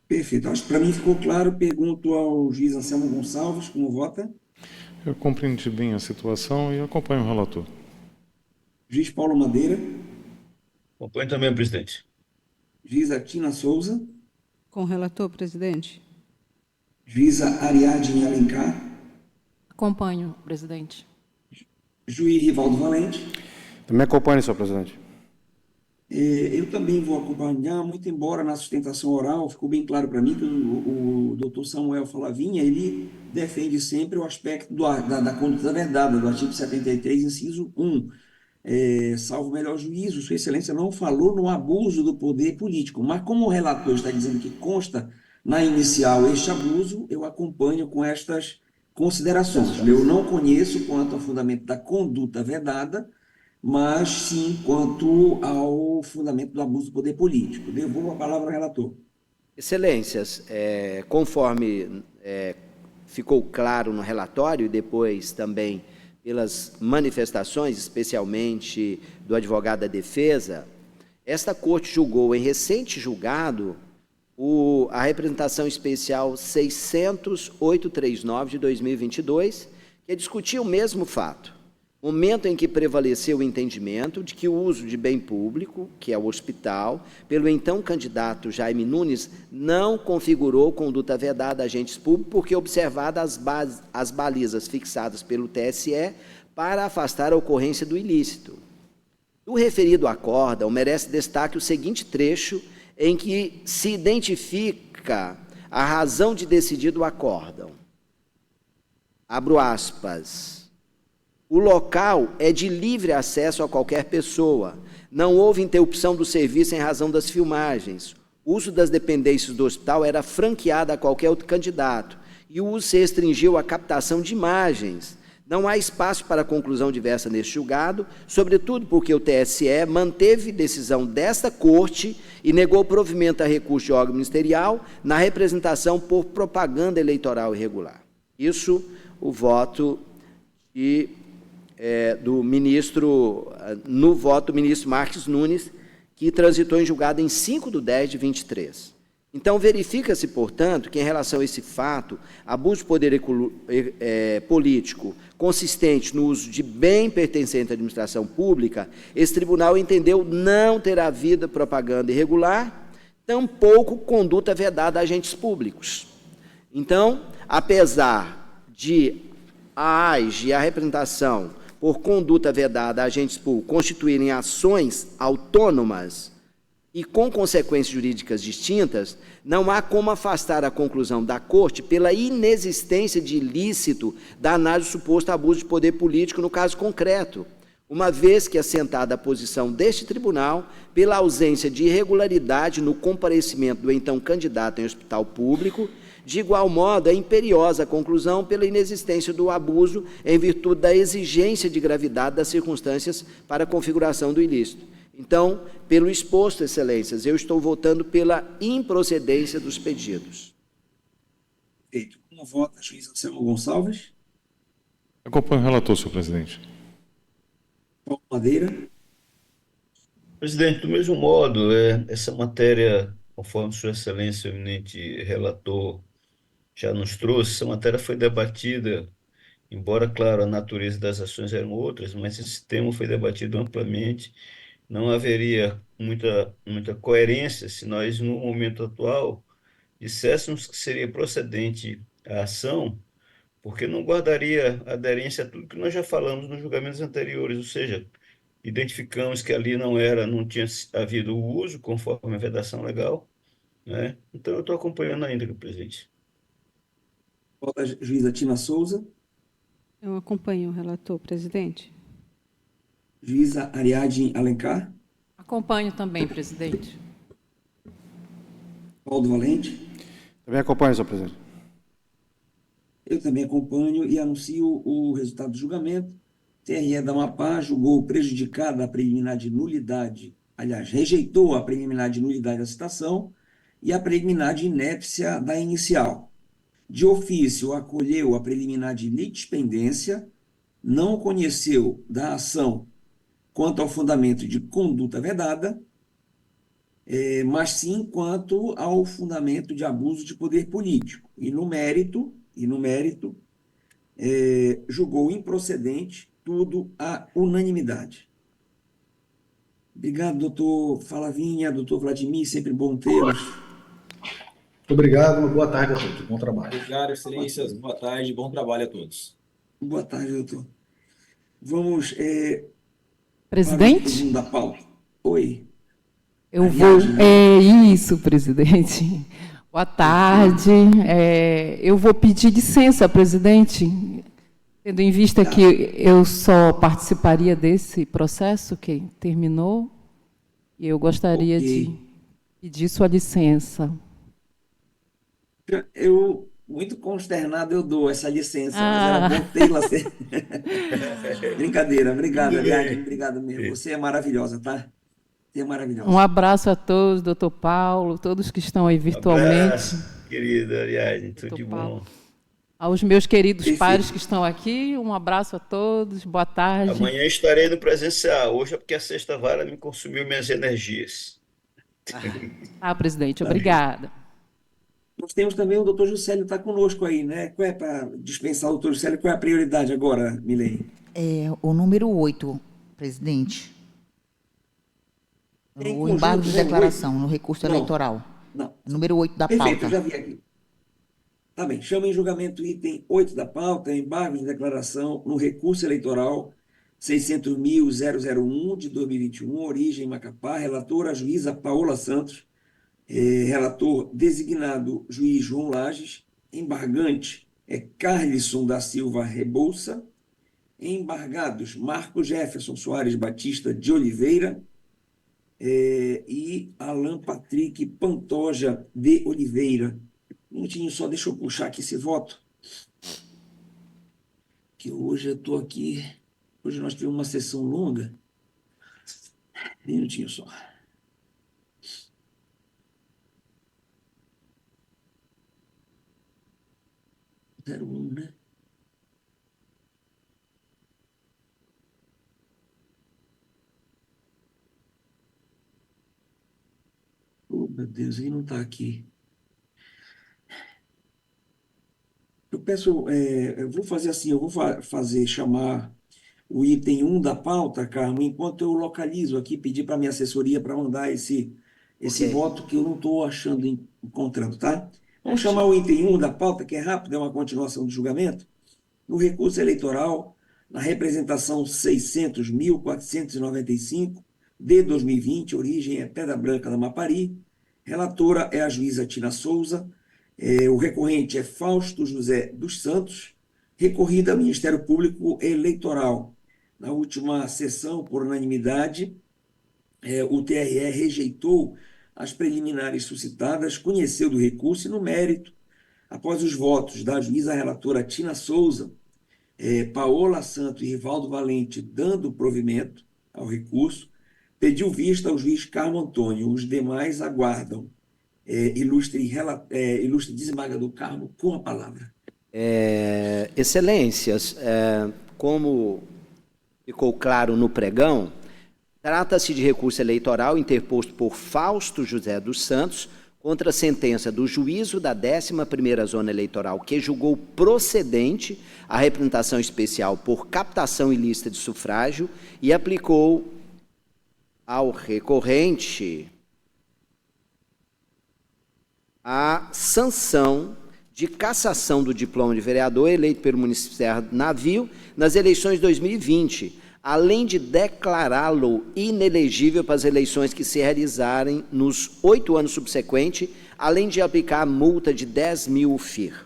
A: Perfeito. Acho que para mim ficou claro. Pergunto ao juiz Anselmo Gonçalves como vota.
F: Eu compreendi bem a situação e acompanho o relator.
A: Juiz Paulo Madeira.
G: Acompanho também, presidente.
A: Juíza Tina Souza.
H: Com o relator, presidente.
A: Juíza Ariadne Alencar.
I: Acompanho, presidente.
A: Juiz Rivaldo Valente.
J: Também acompanho, senhor presidente.
A: Eu também vou acompanhar, muito embora na sustentação oral ficou bem claro para mim que o doutor Samuel Falavinha, ele defende sempre o aspecto da conduta vedada, do artigo 73, inciso 1. Salvo o melhor juízo, Sua Excelência não falou no abuso do poder político, mas como o relator está dizendo que consta na inicial este abuso, eu acompanho com estas considerações. Eu não conheço quanto ao fundamento da conduta vedada, mas sim quanto ao fundamento do abuso do poder político. Devolvo a palavra ao relator.
B: Excelências, conforme ficou claro no relatório e depois também pelas manifestações, especialmente do advogado da defesa, esta Corte julgou em recente julgado a representação especial 600.839 de 2022, que discutia o mesmo fato. Momento em que prevaleceu o entendimento de que o uso de bem público, que é o hospital, pelo então candidato Jaime Nunes, não configurou conduta vedada a agentes públicos, porque observadas as balizas fixadas pelo TSE para afastar a ocorrência do ilícito. Do referido acórdão, merece destaque o seguinte trecho, em que se identifica a razão de decidir do acórdão. Abro aspas. O local é de livre acesso a qualquer pessoa. Não houve interrupção do serviço em razão das filmagens. O uso das dependências do hospital era franqueado a qualquer outro candidato. E o uso se restringiu à captação de imagens. Não há espaço para conclusão diversa neste julgado, sobretudo porque o TSE manteve decisão desta Corte e negou provimento a recurso de órgão ministerial na representação por propaganda eleitoral irregular. Isso, o voto do ministro, no voto do ministro Marques Nunes, que transitou em julgado em 5/10/23. Então, verifica-se, portanto, que em relação a esse fato, abuso de poder político consistente no uso de bem pertencente à administração pública, esse tribunal entendeu não ter havido propaganda irregular, tampouco conduta vedada a agentes públicos. Então, apesar de a AIGE e a representação por conduta vedada a agentes públicos constituírem ações autônomas e com consequências jurídicas distintas, não há como afastar a conclusão da Corte pela inexistência de ilícito da análise do suposto abuso de poder político no caso concreto, uma vez que assentada a posição deste tribunal pela ausência de irregularidade no comparecimento do então candidato em hospital público. De igual modo, é imperiosa a conclusão pela inexistência do abuso em virtude da exigência de gravidade das circunstâncias para a configuração do ilícito. Então, pelo exposto, excelências, eu estou votando pela improcedência dos pedidos.
A: Feito. Como vota a juíza Selma Gonçalves?
F: Acompanho o relator, senhor presidente.
A: Paulo Madeira?
G: Presidente, do mesmo modo, essa matéria, conforme Sua Excelência, o eminente relator, já nos trouxe, essa matéria foi debatida, embora, claro, a natureza das ações eram outras, mas esse tema foi debatido amplamente. Não haveria muita coerência se nós, no momento atual, disséssemos que seria procedente a ação, porque não guardaria aderência a tudo que nós já falamos nos julgamentos anteriores, ou seja, identificamos que ali não tinha havido o uso conforme a vedação legal, né? Então eu estou acompanhando ainda, presidente.
A: Vota a juíza Tina Souza?
H: Eu acompanho o relator, presidente.
A: Juíza Ariadne Alencar?
I: Acompanho também, presidente.
A: Paulo Valente?
J: Também acompanho, senhor presidente.
A: Eu também acompanho e anuncio o resultado do julgamento. TRE da Amapá julgou prejudicada a preliminar de nulidade, aliás, rejeitou a preliminar de nulidade da citação e a preliminar de inépcia da inicial. De ofício, acolheu a preliminar de litispendência, não conheceu da ação quanto ao fundamento de conduta vedada, mas sim quanto ao fundamento de abuso de poder político. E no mérito, julgou improcedente tudo à unanimidade. Obrigado, doutor Falavinha, doutor Vladimir, sempre bom tê-los.
C: Muito obrigado, uma boa tarde a todos. Bom trabalho.
D: Obrigado, excelências. Boa tarde, bom trabalho a todos.
A: Boa tarde, doutor. Vamos
I: Presidente?
A: para o resumo da pauta. Oi.
I: Eu vou. É isso, presidente. Boa tarde. Eu vou pedir licença, presidente, tendo em vista que eu só participaria desse processo que terminou, e eu gostaria de pedir sua licença.
A: Eu, muito consternado, eu dou essa licença, mas era bom tê-la. Brincadeira, obrigado, Ariadne, obrigado mesmo. Você é maravilhosa, tá? Você é maravilhosa.
I: Um abraço a todos, doutor Paulo, todos que estão aí virtualmente.
G: Um abraço, querida Ariadne, tudo de bom.
I: Aos meus queridos
A: Perfeito.
I: pares que estão aqui, um abraço a todos, boa tarde.
G: Amanhã estarei no presencial. Hoje é porque a sexta vara me consumiu minhas energias.
I: Ah, presidente, obrigada.
A: Nós temos também o doutor Juscelio está conosco aí, né? Qual é, para dispensar o doutor Juscelio, qual é a prioridade agora, Milei?
K: É o número 8, presidente.
A: Em
K: O
A: conjunto,
K: embargo de
A: né,
K: declaração no recurso
A: Não.
K: eleitoral.
A: Não.
K: Número 8 da
A: Perfeito, eu
K: pauta.
A: já vi aqui. Tá bem, chama em julgamento o item 8 da pauta, embargo de declaração no recurso eleitoral 600.001 de 2021, origem Macapá, relatora a juíza Paola Santos, relator designado juiz João Lages, embargante Carlisson da Silva Rebouça, embargados Marco Jefferson Soares Batista de Oliveira e Alan Patrick Pantoja de Oliveira. Um minutinho só, deixa eu puxar aqui esse voto, que hoje eu estou aqui, hoje nós tivemos uma sessão longa. Um minutinho só. Zero um, né? Oh, meu Deus, ele não está aqui. Eu peço, eu vou fazer assim, eu vou fazer chamar o item 1 da pauta, Carmo, enquanto eu localizo aqui, pedir para a minha assessoria para mandar esse
B: Ok.
A: voto que eu não estou achando, encontrando, tá? Vamos chamar o item 1 da pauta, que é rápido, é uma continuação do julgamento. No recurso eleitoral, na representação 600.495 de 2020, origem é Pedra Branca da Mapari, relatora é a juíza Tina Souza, o recorrente é Fausto José dos Santos, recorrida ao Ministério Público Eleitoral. Na última sessão, por unanimidade, o TRE rejeitou as preliminares suscitadas, conheceu do recurso e, no mérito, após os votos da juíza relatora Tina Souza, Paola Santos e Rivaldo Valente dando provimento ao recurso, pediu vista ao juiz Carmo Antônio. Os demais aguardam. Ilustre desembargador Carmo, com a palavra.
B: Excelências, como ficou claro no pregão, trata-se de recurso eleitoral interposto por Fausto José dos Santos contra a sentença do juízo da 11ª Zona Eleitoral, que julgou procedente a representação especial por captação ilícita de sufrágio e aplicou ao recorrente a sanção de cassação do diploma de vereador eleito pelo município de Serra do Navio nas eleições de 2020, além de declará-lo inelegível para as eleições que se realizarem nos 8 anos subsequentes, além de aplicar a multa de 10 mil FIR.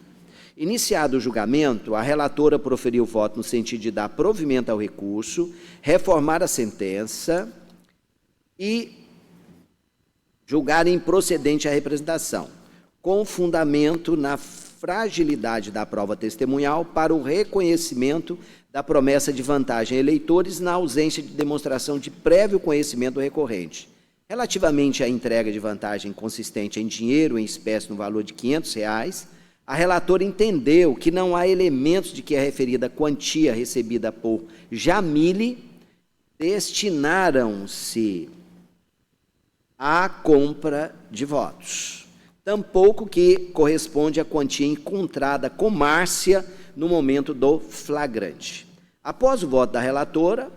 B: Iniciado o julgamento, a relatora proferiu voto no sentido de dar provimento ao recurso, reformar a sentença e julgar improcedente a representação, com fundamento na fragilidade da prova testemunhal para o reconhecimento da promessa de vantagem a eleitores na ausência de demonstração de prévio conhecimento do recorrente. Relativamente à entrega de vantagem consistente em dinheiro em espécie no valor de R$ 500, a relatora entendeu que não há elementos de que a referida quantia recebida por Jamile destinaram-se à compra de votos. Tampouco que corresponde à quantia encontrada com Márcia no momento do flagrante. Após o voto da relatora,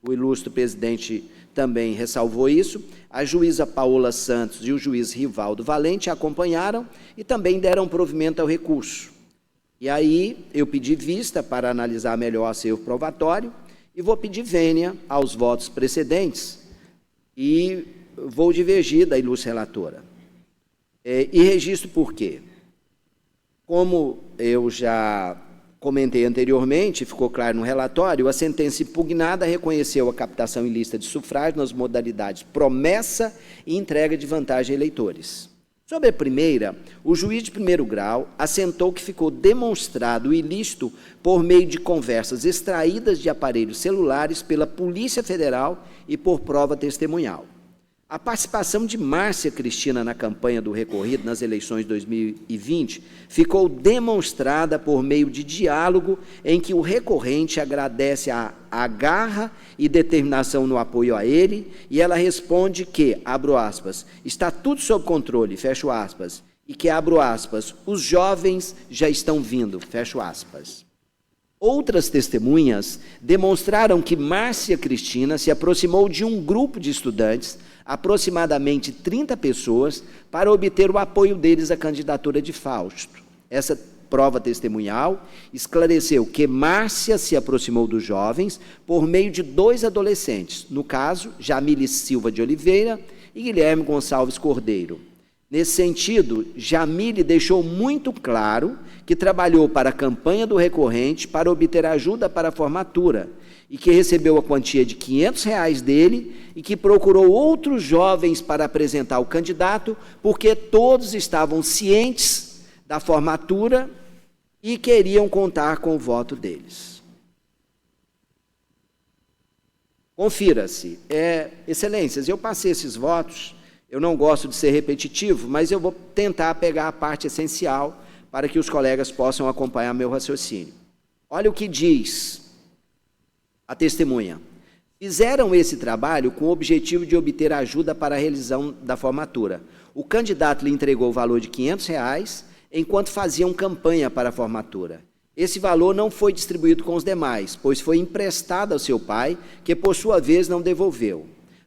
B: o ilustre presidente também ressalvou isso, a juíza Paola Santos e o juiz Rivaldo Valente acompanharam e também deram provimento ao recurso. E aí eu pedi vista para analisar melhor o acervo provatório e vou pedir vênia aos votos precedentes e vou divergir da ilustre relatora. E registro por quê? Como eu já comentei anteriormente, ficou claro no relatório, a sentença impugnada reconheceu a captação ilícita de sufrágio nas modalidades promessa e entrega de vantagem a eleitores. Sobre a primeira, o juiz de primeiro grau assentou que ficou demonstrado o ilícito por meio de conversas extraídas de aparelhos celulares pela Polícia Federal e por prova testemunhal. A participação de Márcia Cristina na campanha do recorrido nas eleições de 2020 ficou demonstrada por meio de diálogo em que o recorrente agradece a garra e determinação no apoio a ele, e ela responde que, abro aspas, está tudo sob controle, fecho aspas, e que, abro aspas, os jovens já estão vindo, fecho aspas. Outras testemunhas demonstraram que Márcia Cristina se aproximou de um grupo de estudantes, aproximadamente 30 pessoas, para obter o apoio deles à candidatura de Fausto. Essa prova testemunhal esclareceu que Márcia se aproximou dos jovens por meio de 2 adolescentes, no caso, Jamile Silva de Oliveira e Guilherme Gonçalves Cordeiro. Nesse sentido, Jamile deixou muito claro que trabalhou para a campanha do recorrente para obter ajuda para a formatura e que recebeu a quantia de R$ 500 dele e que procurou outros jovens para apresentar o candidato porque todos estavam cientes da formatura e queriam contar com o voto deles. Confira-se. Excelências, eu passei esses votos, eu não gosto de ser repetitivo, mas eu vou tentar pegar a parte essencial para que os colegas possam acompanhar meu raciocínio. Olha o que diz a testemunha. Fizeram esse trabalho com o objetivo de obter ajuda para a realização da formatura. O candidato lhe entregou o valor de R$ 500, enquanto faziam campanha para a formatura. Esse valor não foi distribuído com os demais, pois foi emprestado ao seu pai, que por sua vez não devolveu.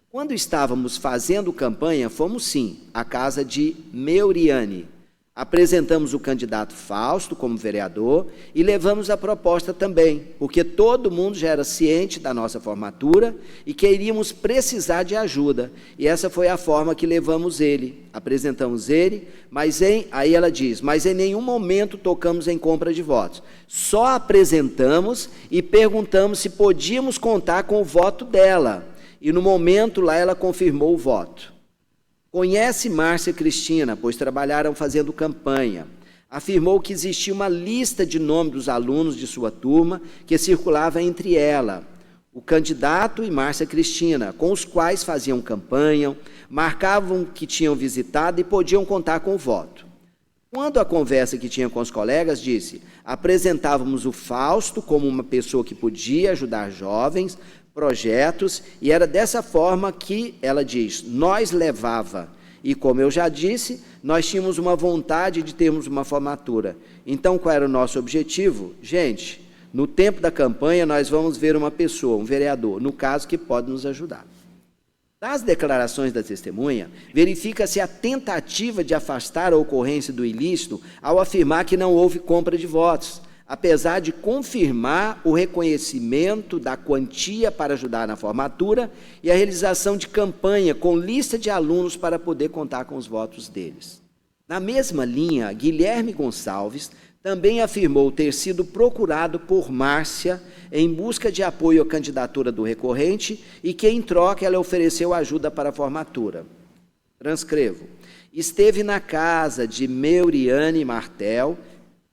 B: Quando estávamos fazendo campanha, fomos sim à casa de Meuriane. Apresentamos o candidato Fausto como vereador e levamos a proposta também, porque todo mundo já era ciente da nossa formatura e que iríamos precisar de ajuda. E essa foi a forma que levamos ele. Apresentamos ele, aí ela diz, mas em nenhum momento tocamos em compra de votos. Só apresentamos e perguntamos se podíamos contar com o voto dela. E no momento lá ela confirmou o voto. Conhece Márcia Cristina, pois trabalharam fazendo campanha. Afirmou que existia uma lista de nomes dos alunos de sua turma que circulava entre ela, o candidato e Márcia Cristina, com os quais faziam campanha, marcavam que tinham visitado e podiam contar com o voto. Quando a conversa que tinha com os colegas, disse, apresentávamos o Fausto como uma pessoa que podia ajudar jovens, projetos, e era dessa forma que, ela diz, nós levava. E, como eu já disse, nós tínhamos uma vontade de termos uma formatura. Então, qual era o nosso objetivo? Gente, no tempo da campanha, nós vamos ver uma pessoa, um vereador, no caso, que pode nos ajudar. Das declarações da testemunha, verifica-se a tentativa de afastar a ocorrência do ilícito ao afirmar que não houve compra de votos, apesar de confirmar o reconhecimento da quantia para ajudar na formatura e a realização de campanha com lista de alunos para poder contar com os votos deles. Na mesma linha, Guilherme Gonçalves também afirmou ter sido procurado por Márcia em busca de apoio à candidatura do recorrente e que, em troca, ela ofereceu ajuda para a formatura. Transcrevo. Esteve na casa de Meuriane Martel,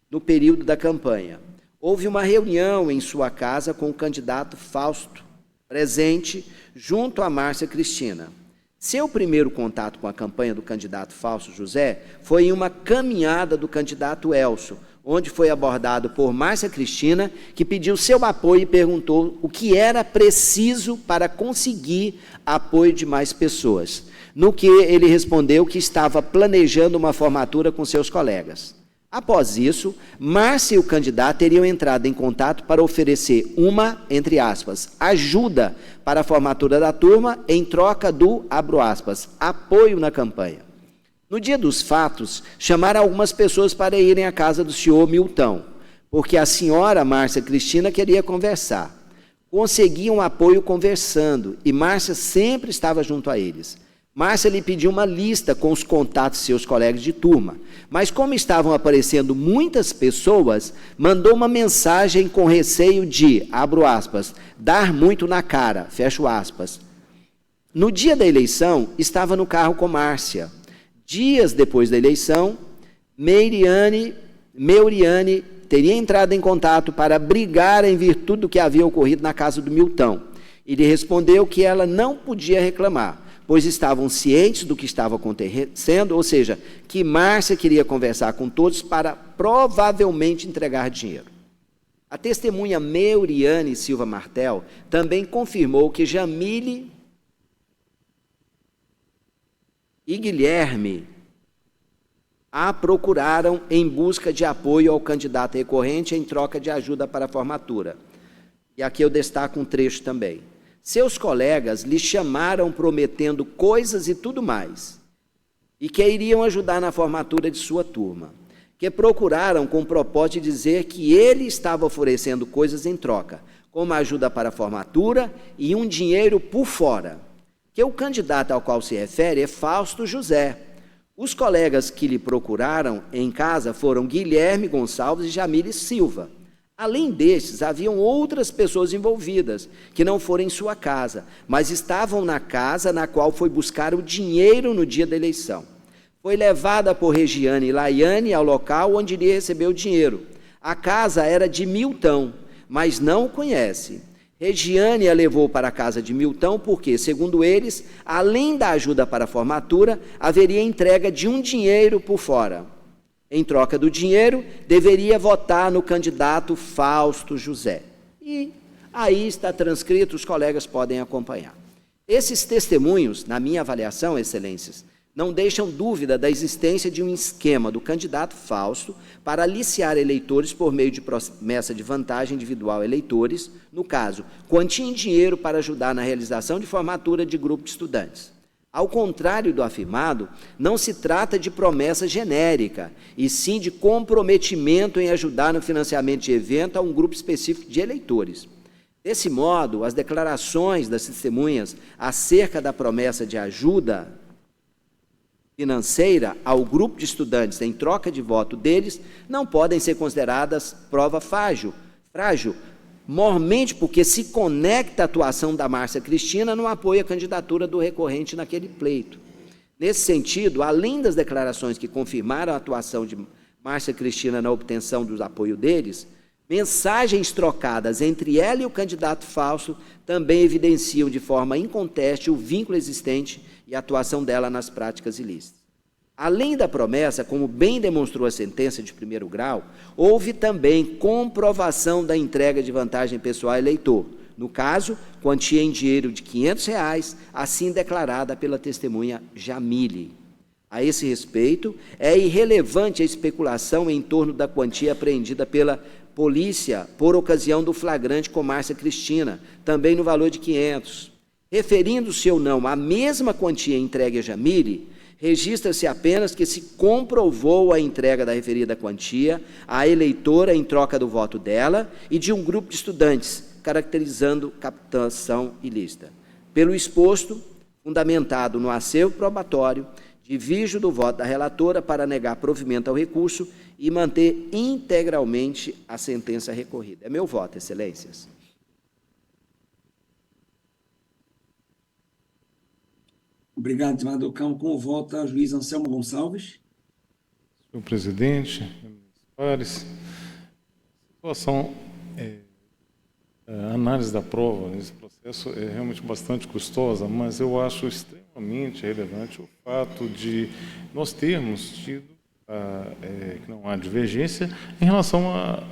B: no período da campanha. Houve uma reunião em sua casa com o candidato Fausto, presente junto a Márcia Cristina. Seu primeiro contato com a campanha do candidato Fausto José foi em uma caminhada do candidato Elcio, onde foi abordado por Márcia Cristina, que pediu seu apoio e perguntou o que era preciso para conseguir apoio de mais pessoas. No que ele respondeu que estava planejando uma formatura com seus colegas. Após isso, Márcia e o candidato teriam entrado em contato para oferecer uma, entre aspas, ajuda para a formatura da turma em troca do, abro aspas, apoio na campanha. No dia dos fatos, chamaram algumas pessoas para irem à casa do senhor Milton, porque a senhora Márcia Cristina queria conversar. Conseguiam apoio conversando e Márcia sempre estava junto a eles. Márcia lhe pediu uma lista com os contatos de seus colegas de turma, mas como estavam aparecendo muitas pessoas, mandou uma mensagem com receio de, abro aspas, dar muito na cara, fecho aspas. No dia da eleição, estava no carro com Márcia. Dias depois da eleição, Meuriane teria entrado em contato para brigar em virtude do que havia ocorrido na casa do Milton. Ele respondeu que ela não podia reclamar, pois estavam cientes do que estava acontecendo, ou seja, que Márcia queria conversar com todos para provavelmente entregar dinheiro. A testemunha Meuriane Silva Martel também confirmou que Jamile e Guilherme a procuraram em busca de apoio ao candidato recorrente em troca de ajuda para a formatura. E aqui eu destaco um trecho também. Seus colegas lhe chamaram prometendo coisas e tudo mais, e que iriam ajudar na formatura de sua turma, que procuraram com o propósito de dizer que ele estava oferecendo coisas em troca, como ajuda para a formatura e um dinheiro por fora, que o candidato ao qual se refere é Fausto José. Os colegas que lhe procuraram em casa foram Guilherme Gonçalves e Jamile Silva. Além destes, haviam outras pessoas envolvidas, que não foram em sua casa, mas estavam na casa na qual foi buscar o dinheiro no dia da eleição. Foi levada por Regiane e Laiane ao local onde iria receber o dinheiro. A casa era de Milton, mas não o conhece. Regiane a levou para a casa de Milton porque, segundo eles, além da ajuda para a formatura, haveria entrega de um dinheiro por fora. Em troca do dinheiro, deveria votar no candidato Fausto José. E aí está transcrito, os colegas podem acompanhar. Esses testemunhos, na minha avaliação, excelências, não deixam dúvida da existência de um esquema do candidato Fausto para aliciar eleitores por meio de promessa de vantagem individual a eleitores, no caso, quantia em dinheiro para ajudar na realização de formatura de grupo de estudantes. Ao contrário do afirmado, não se trata de promessa genérica, e sim de comprometimento em ajudar no financiamento de evento a um grupo específico de eleitores. Desse modo, as declarações das testemunhas acerca da promessa de ajuda financeira ao grupo de estudantes em troca de voto deles não podem ser consideradas prova frágil, mormente porque se conecta a atuação da Márcia Cristina no apoio à candidatura do recorrente naquele pleito. Nesse sentido, além das declarações que confirmaram a atuação de Márcia Cristina na obtenção do apoio deles, mensagens trocadas entre ela e o candidato Fausto também evidenciam de forma inconteste o vínculo existente e a atuação dela nas práticas ilícitas. Além da promessa, como bem demonstrou a sentença de primeiro grau, houve também comprovação da entrega de vantagem pessoal ao eleitor, no caso, quantia em dinheiro de R$ 500, assim declarada pela testemunha Jamile. A esse respeito, é irrelevante a especulação em torno da quantia apreendida pela polícia por ocasião do flagrante com Márcia Cristina, também no valor de R$ 500. Referindo-se ou não à mesma quantia entregue a Jamile, registra-se apenas que se comprovou a entrega da referida quantia à eleitora em troca do voto dela e de um grupo de estudantes, caracterizando captação ilícita. Pelo exposto, fundamentado no acervo probatório, divirjo do voto da relatora para negar provimento ao recurso e manter integralmente a sentença recorrida. É meu voto, excelências.
A: Obrigado, senador Cão. Com o voto, a juiz Anselmo Gonçalves.
F: Senhor presidente, pares, a situação, a análise da prova nesse processo é realmente bastante custosa, mas eu acho extremamente relevante o fato de nós termos tido que não há divergência em relação ao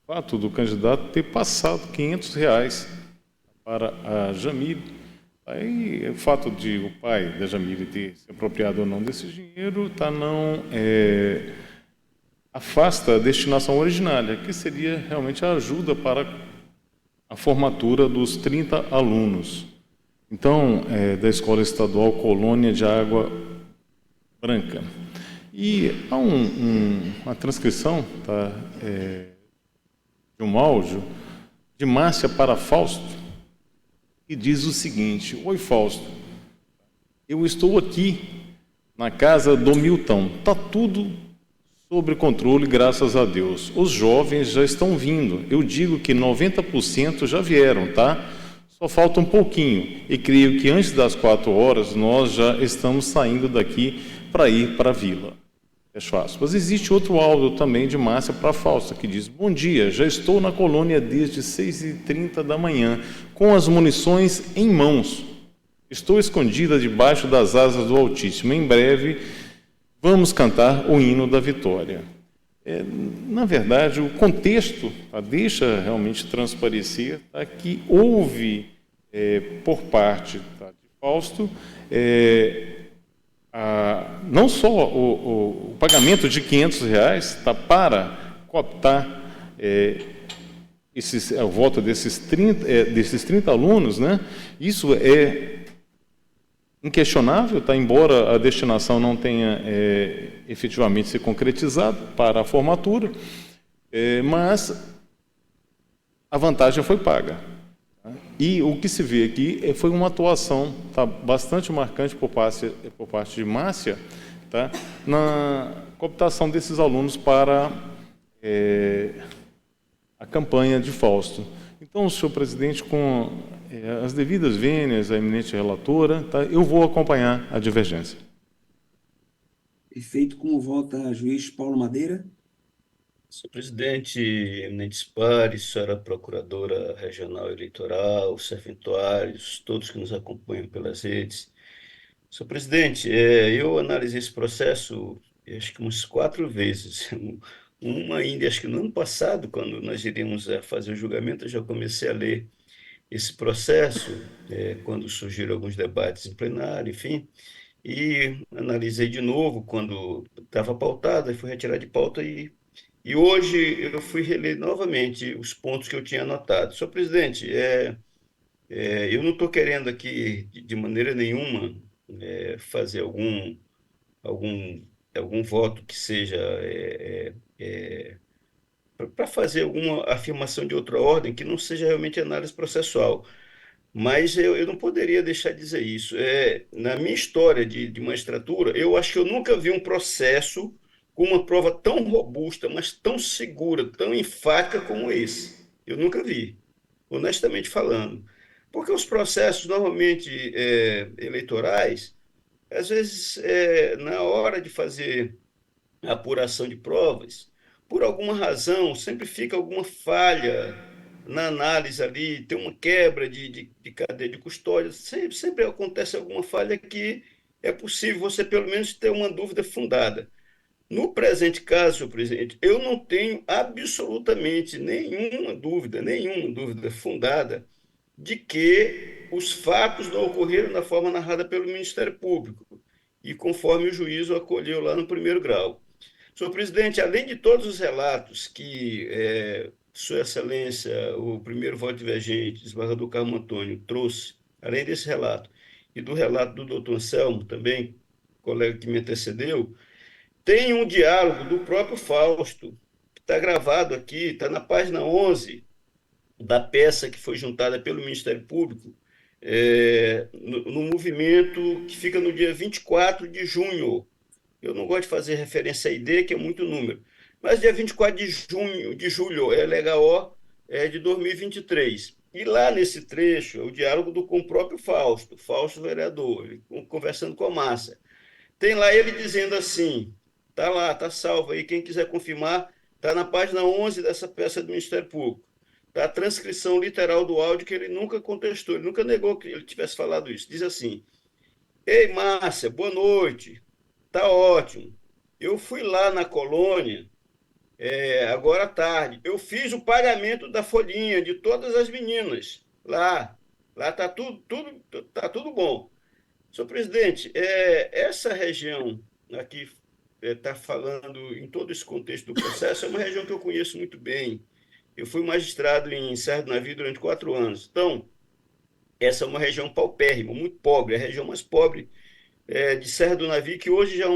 F: fato do candidato ter passado R$ 500 para a Jamile. Aí, o fato de o pai da Jamile ter se apropriado ou não desse dinheiro não afasta a destinação originária, que seria realmente a ajuda para a formatura dos 30 alunos. Então, da Escola Estadual Colônia de Água Branca. E há uma transcrição de um áudio de Márcia para Fausto, que diz o seguinte: oi, Fausto, eu estou aqui na casa do Milton, está tudo sob controle, graças a Deus. Os jovens já estão vindo, eu digo que 90% já vieram, tá? Só falta um pouquinho, e creio que antes das 4 horas nós já estamos saindo daqui para ir para a vila. Fecho aspas. Existe outro áudio também de Márcia para Fausto, que diz: bom dia, já estou na colônia desde 6h30 da manhã, com as munições em mãos. Estou escondida debaixo das asas do Altíssimo. Em breve, vamos cantar o hino da vitória. Na verdade, o contexto deixa realmente transparecer que houve, por parte de Fausto, não só o pagamento de R$500 para cooptar o voto desses 30 alunos, né? Isso é inquestionável, embora a destinação não tenha efetivamente se concretizado para a formatura, mas a vantagem foi paga. E o que se vê aqui foi uma atuação bastante marcante por parte de Márcia, na cooptação desses alunos para a campanha de Fausto. Então, senhor presidente, com as devidas vênias à eminente relatora, eu vou acompanhar a divergência.
A: Perfeito. Como vota juiz Paulo Madeira?
G: Senhor presidente, eminentes pares, senhora procuradora regional eleitoral, serventuários, todos que nos acompanham pelas redes. Senhor presidente, eu analisei esse processo, acho que umas 4 vezes. Uma ainda, acho que no ano passado, quando nós iríamos fazer o julgamento, eu já comecei a ler esse processo, quando surgiram alguns debates em plenário, enfim, e analisei de novo quando estava pautado, e fui retirar de pauta e hoje eu fui reler novamente os pontos que eu tinha anotado. Senhor presidente, eu não estou querendo aqui, de maneira nenhuma, fazer algum voto que seja para fazer alguma afirmação de outra ordem que não seja realmente análise processual. Mas eu não poderia deixar de dizer isso. Na minha história de magistratura, eu acho que eu nunca vi um processo com uma prova tão robusta, mas tão segura, tão enfática como esse. Eu nunca vi, honestamente falando. Porque os processos, normalmente, eleitorais, às vezes, na hora de fazer a apuração de provas, por alguma razão, sempre fica alguma falha na análise ali, tem uma quebra de cadeia de custódia, sempre acontece alguma falha que é possível você, pelo menos, ter uma dúvida fundada. No presente caso, senhor presidente, eu não tenho absolutamente nenhuma dúvida fundada de que os fatos não ocorreram da forma narrada pelo Ministério Público e conforme o juízo acolheu lá no primeiro grau. Senhor presidente, além de todos os relatos que Sua Excelência, o primeiro voto divergente, desembargador Carmo Antônio, trouxe, além desse relato, e do relato do doutor Anselmo, também, colega que me antecedeu, tem um diálogo do próprio Fausto, que está gravado aqui, está na página 11 da peça que foi juntada pelo Ministério Público, no movimento que fica no dia 24 de junho. Eu não gosto de fazer referência a ID, que é muito número. Mas dia 24 de julho, LHO, de 2023. E lá nesse trecho, é o diálogo com o próprio Fausto vereador, conversando com a Márcia. Tem lá ele dizendo assim, está lá, está salvo aí, quem quiser confirmar, está na página 11 dessa peça do Ministério Público. Está a transcrição literal do áudio que ele nunca contestou, ele nunca negou que ele tivesse falado isso. Diz assim, ei, Márcia, boa noite. Tá ótimo. Eu fui lá na colônia, agora à tarde. Eu fiz o pagamento da folhinha de todas as meninas. Lá tá tudo bom. Senhor presidente, essa região aqui está falando em todo esse contexto do processo, é uma região que eu conheço muito bem. Eu fui magistrado em Serra do Navio durante 4 anos. Então, essa é uma região paupérrima, muito pobre, é a região mais pobre de Serra do Navio, que hoje já é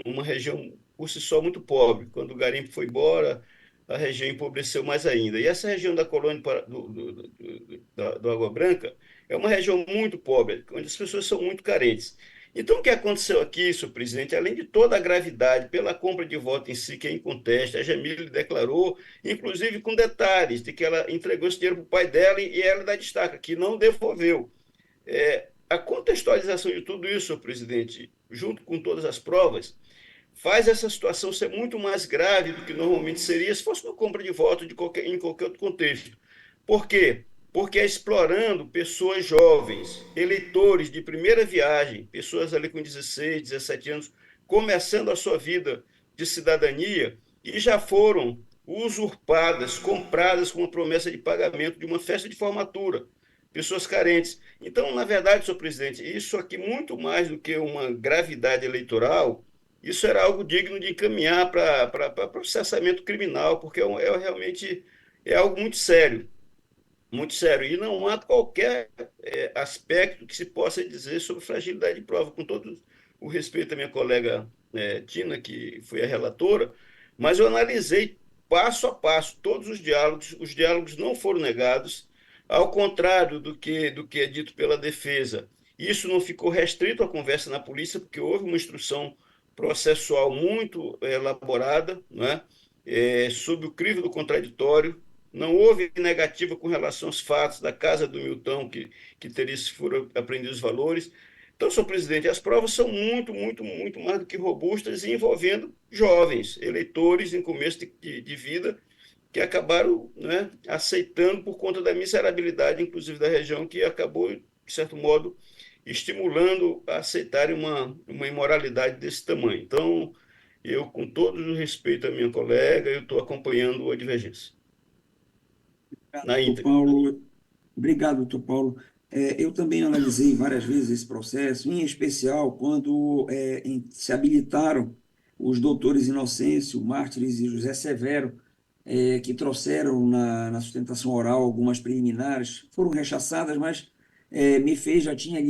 G: uma região por si só muito pobre. Quando o garimpo foi embora, a região empobreceu mais ainda. E essa região da colônia do Água Branca é uma região muito pobre, onde as pessoas são muito carentes. Então, o que aconteceu aqui, senhor presidente, além de toda a gravidade pela compra de voto em si, que é inconteste, a Jamile declarou, inclusive com detalhes, de que ela entregou esse dinheiro para o pai dela e ela dá destaca, que não devolveu. A contextualização de tudo isso, senhor presidente, junto com todas as provas, faz essa situação ser muito mais grave do que normalmente seria se fosse uma compra de voto em qualquer outro contexto. Por quê? porque é explorando pessoas jovens, eleitores de primeira viagem, pessoas ali com 16, 17 anos, começando a sua vida de cidadania e já foram usurpadas, compradas com uma promessa de pagamento de uma festa de formatura, pessoas carentes. Então, na verdade, senhor presidente, isso aqui, muito mais do que uma gravidade eleitoral, isso era algo digno de encaminhar para processamento criminal, porque realmente é algo muito sério. Muito sério. E não há qualquer aspecto que se possa dizer sobre fragilidade de prova, com todo o respeito à minha colega Tina, que foi a relatora, mas eu analisei passo a passo todos os diálogos não foram negados, ao contrário do que é dito pela defesa. Isso não ficou restrito à conversa na polícia, porque houve uma instrução processual muito elaborada, né, sob o crivo do contraditório. Não houve negativa com relação aos fatos da casa do Milton, que teria se foram apreendidos os valores. Então, senhor presidente, as provas são muito, muito, muito mais do que robustas e envolvendo jovens, eleitores em começo de vida, que acabaram, né, aceitando por conta da miserabilidade, inclusive da região, que acabou, de certo modo, estimulando a aceitarem uma imoralidade desse tamanho. Então, eu, com todo o respeito à minha colega, eu estou acompanhando a divergência. Na
A: Doutor
G: íntegra.
A: Paulo, obrigado, doutor Paulo. Eu também analisei várias vezes esse processo, em especial quando se habilitaram os doutores Inocêncio, Mártires e José Severo, que trouxeram na sustentação oral algumas preliminares, foram rechaçadas, mas já tinha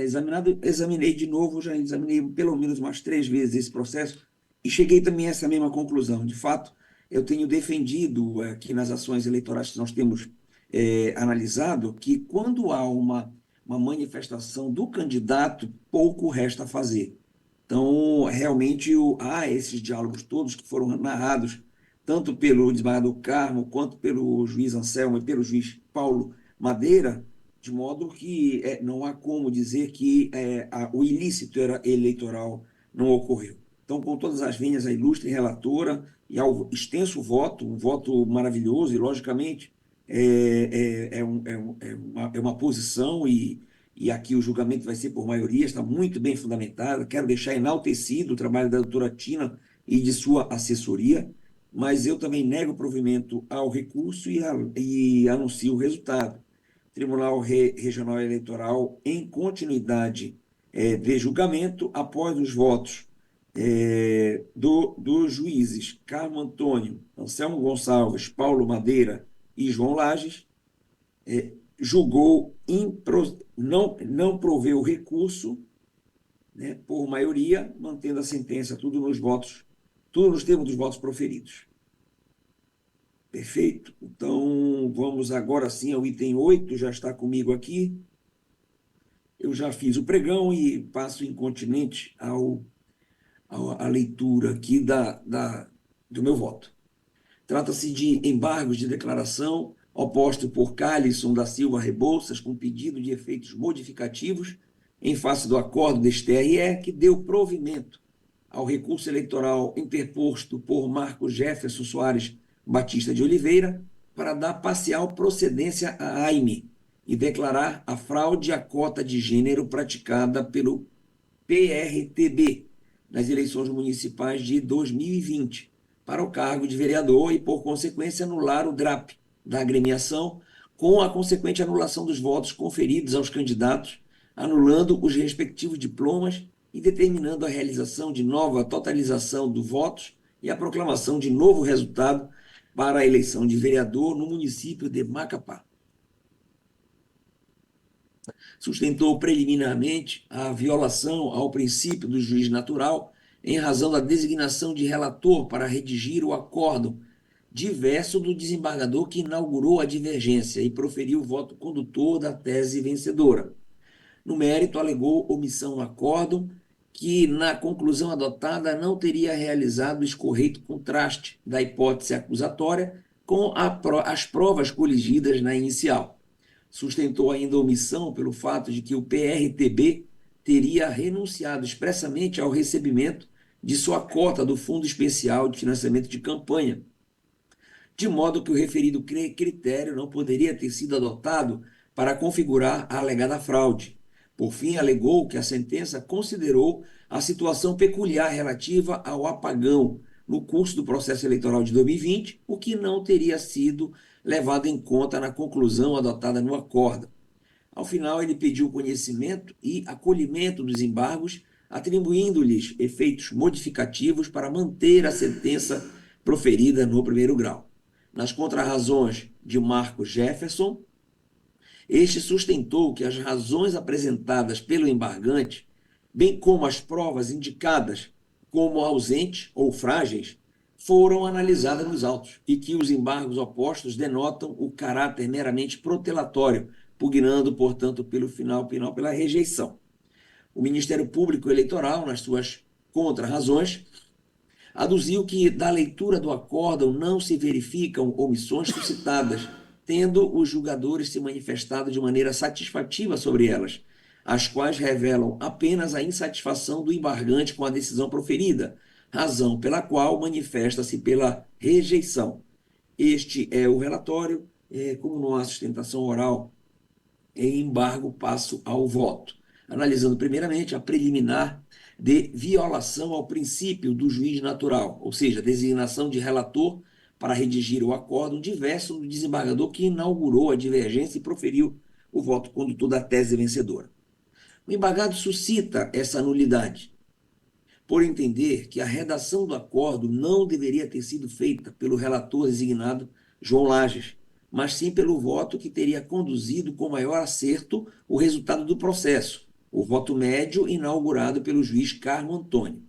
A: examinado, examinei de novo, já examinei pelo menos umas 3 vezes esse processo e cheguei também a essa mesma conclusão. De fato, eu tenho defendido aqui nas ações eleitorais que nós temos analisado que quando há uma manifestação do candidato, pouco resta a fazer. Então, realmente, há esses diálogos todos que foram narrados, tanto pelo desembargador Carmo, quanto pelo juiz Anselmo e pelo juiz Paulo Madeira, de modo que não há como dizer que o ilícito eleitoral não ocorreu. Então, com todas as vênias, a ilustre relatora e ao extenso voto, um voto maravilhoso, e, logicamente, uma posição, e aqui o julgamento vai ser por maioria, está muito bem fundamentado. Quero deixar enaltecido o trabalho da doutora Tina e de sua assessoria, mas eu também nego o provimento ao recurso e anuncio o resultado. Tribunal Regional Eleitoral, em continuidade de julgamento, após os votos dos juízes Carmo Antônio, Anselmo Gonçalves, Paulo Madeira e João Lages, julgou não proveu recurso, né, por maioria, mantendo a sentença, tudo nos termos dos votos proferidos. Perfeito? Então, vamos agora sim ao item 8, já está comigo aqui. Eu já fiz o pregão e passo incontinente à leitura aqui do meu voto. Trata-se de embargos de declaração oposto por Calisson da Silva Rebouças, com pedido de efeitos modificativos em face do acordo deste TRE, que deu provimento ao recurso eleitoral interposto por Marco Jefferson Soares Batista de Oliveira para dar parcial procedência à AIME e declarar a fraude à cota de gênero praticada pelo PRTB nas eleições municipais de 2020 para o cargo de vereador e, por consequência, anular o DRAP da agremiação, com a consequente anulação dos votos conferidos aos candidatos, anulando os respectivos diplomas e determinando a realização de nova totalização dos votos e a proclamação de novo resultado para a eleição de vereador no município de Macapá. Sustentou preliminarmente a violação ao princípio do juiz natural em razão da designação de relator para redigir o acórdão diverso do desembargador que inaugurou a divergência e proferiu o voto condutor da tese vencedora. No mérito, alegou omissão no acórdão, que, na conclusão adotada, não teria realizado o escorreito contraste da hipótese acusatória com as provas coligidas na inicial. Sustentou ainda omissão pelo fato de que o PRTB teria renunciado expressamente ao recebimento de sua cota do Fundo Especial de Financiamento de Campanha, de modo que o referido critério não poderia ter sido adotado para configurar a alegada fraude. Por fim, alegou que a sentença considerou a situação peculiar relativa ao apagão no curso do processo eleitoral de 2020, o que não teria sido levado em conta na conclusão adotada no acórdão. Ao final, ele pediu conhecimento e acolhimento dos embargos, atribuindo-lhes efeitos modificativos para manter a sentença proferida no primeiro grau. Nas contrarrazões de Marcos Jefferson, este sustentou que as razões apresentadas pelo embargante, bem como as provas indicadas como ausentes ou frágeis, foram analisadas nos autos e que os embargos opostos denotam o caráter meramente protelatório, pugnando, portanto, pela rejeição. O Ministério Público Eleitoral, nas suas contrarrazões, aduziu que da leitura do acórdão não se verificam omissões suscitadas, tendo os julgadores se manifestado de maneira satisfativa sobre elas, as quais revelam apenas a insatisfação do embargante com a decisão proferida, razão pela qual manifesta-se pela rejeição. Este é o relatório. Como não há sustentação oral em embargo, passo ao voto. Analisando primeiramente a preliminar de violação ao princípio do juiz natural, ou seja, designação de relator para redigir o acórdão diverso do desembargador que inaugurou a divergência e proferiu o voto condutor da tese vencedora. O embargado suscita essa nulidade, por entender que a redação do acordo não deveria ter sido feita pelo relator designado João Lages, mas sim pelo voto que teria conduzido com maior acerto o resultado do processo, o voto médio inaugurado pelo juiz Carmo Antônio.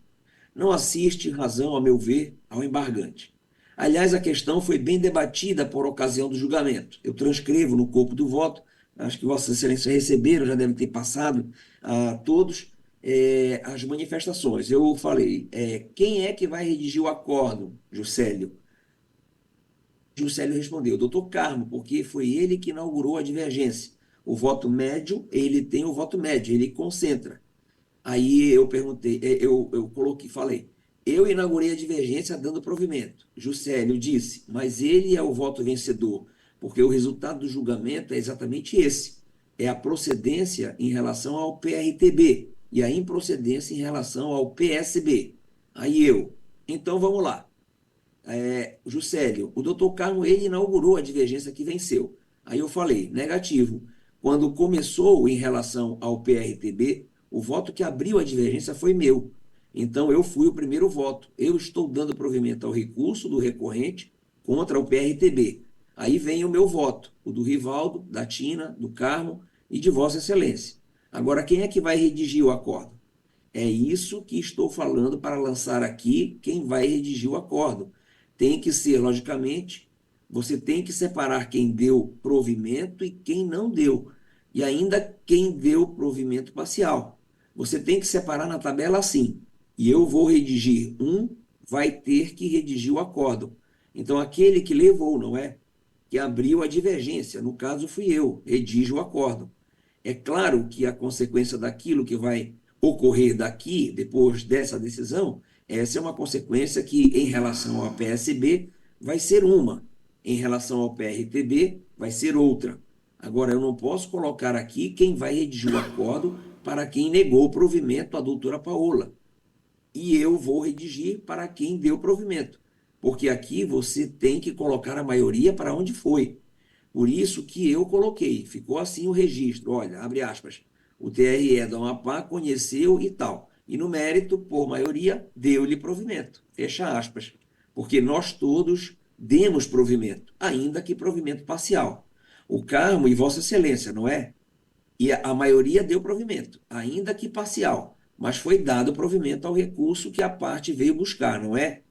A: Não assiste razão, a meu ver, ao embargante. Aliás, a questão foi bem debatida por ocasião do julgamento. Eu transcrevo no corpo do voto, acho que Vossa Excelência receberam, já deve ter passado a todos as manifestações. Eu falei, quem é que vai redigir o acórdão, Juscelio? Juscelio respondeu, doutor Carmo, porque foi ele que inaugurou a divergência. O voto médio, ele tem o voto médio, ele concentra. Aí eu perguntei, eu coloquei, falei, eu inaugurei a divergência dando provimento. Juscelio disse, mas ele é o voto vencedor, porque o resultado do julgamento é exatamente esse. É a procedência em relação ao PRTB e a improcedência em relação ao PSB. Aí então vamos lá. Juscelio, o doutor Carmo, ele inaugurou a divergência que venceu. Aí eu falei, negativo. Quando começou em relação ao PRTB, o voto que abriu a divergência foi meu. Então, eu fui o primeiro voto. Eu estou dando provimento ao recurso do recorrente contra o PRTB. Aí vem o meu voto, o do Rivaldo, da Tina, do Carmo e de Vossa Excelência. Agora, quem é que vai redigir o acórdão? É isso que estou falando para lançar aqui quem vai redigir o acórdão. Tem que ser, logicamente, você tem que separar quem deu provimento e quem não deu. E ainda quem deu provimento parcial. Você tem que separar na tabela assim. E eu vou redigir vai ter que redigir o acórdão. Então, aquele que levou, não é? Que abriu a divergência, no caso fui eu, redijo o acórdão. É claro que a consequência daquilo que vai ocorrer daqui, depois dessa decisão, essa é uma consequência que, em relação ao PSB, vai ser uma. Em relação ao PRTB, vai ser outra. Agora, eu não posso colocar aqui quem vai redigir o acórdão para quem negou o provimento à doutora Paola. E eu vou redigir para quem deu provimento. Porque aqui você tem que colocar a maioria para onde foi. Por isso que eu coloquei. Ficou assim o registro. Olha, abre aspas. O TRE do Amapá conheceu e tal. E no mérito, por maioria, deu-lhe provimento. Fecha aspas. Porque nós todos demos provimento, ainda que provimento parcial. O Carmo e Vossa Excelência, não é? E a maioria deu provimento, ainda que parcial, mas foi dado provimento ao recurso que a parte veio buscar, não é?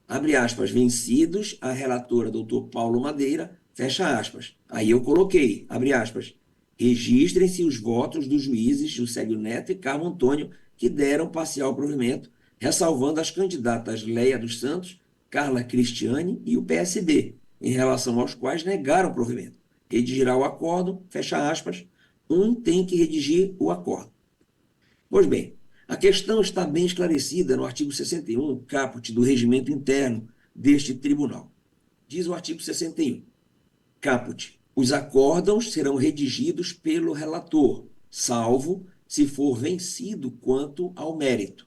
A: Abre aspas, vencidos, a relatora doutor Paulo Madeira, fecha aspas. Aí eu coloquei, abre aspas, registrem-se os votos dos juízes Juscelio Neto e Carmo Antônio que deram parcial provimento, ressalvando as candidatas Leia dos Santos, Carla Cristiane e o PSB, em relação aos quais negaram provimento. Redigirá o acórdão, fecha aspas, tem que redigir o acórdão. Pois bem, a questão está bem esclarecida no artigo 61, caput do regimento interno deste tribunal. Diz o artigo 61. Caput. Os acórdãos serão redigidos pelo relator, salvo se for vencido quanto ao mérito,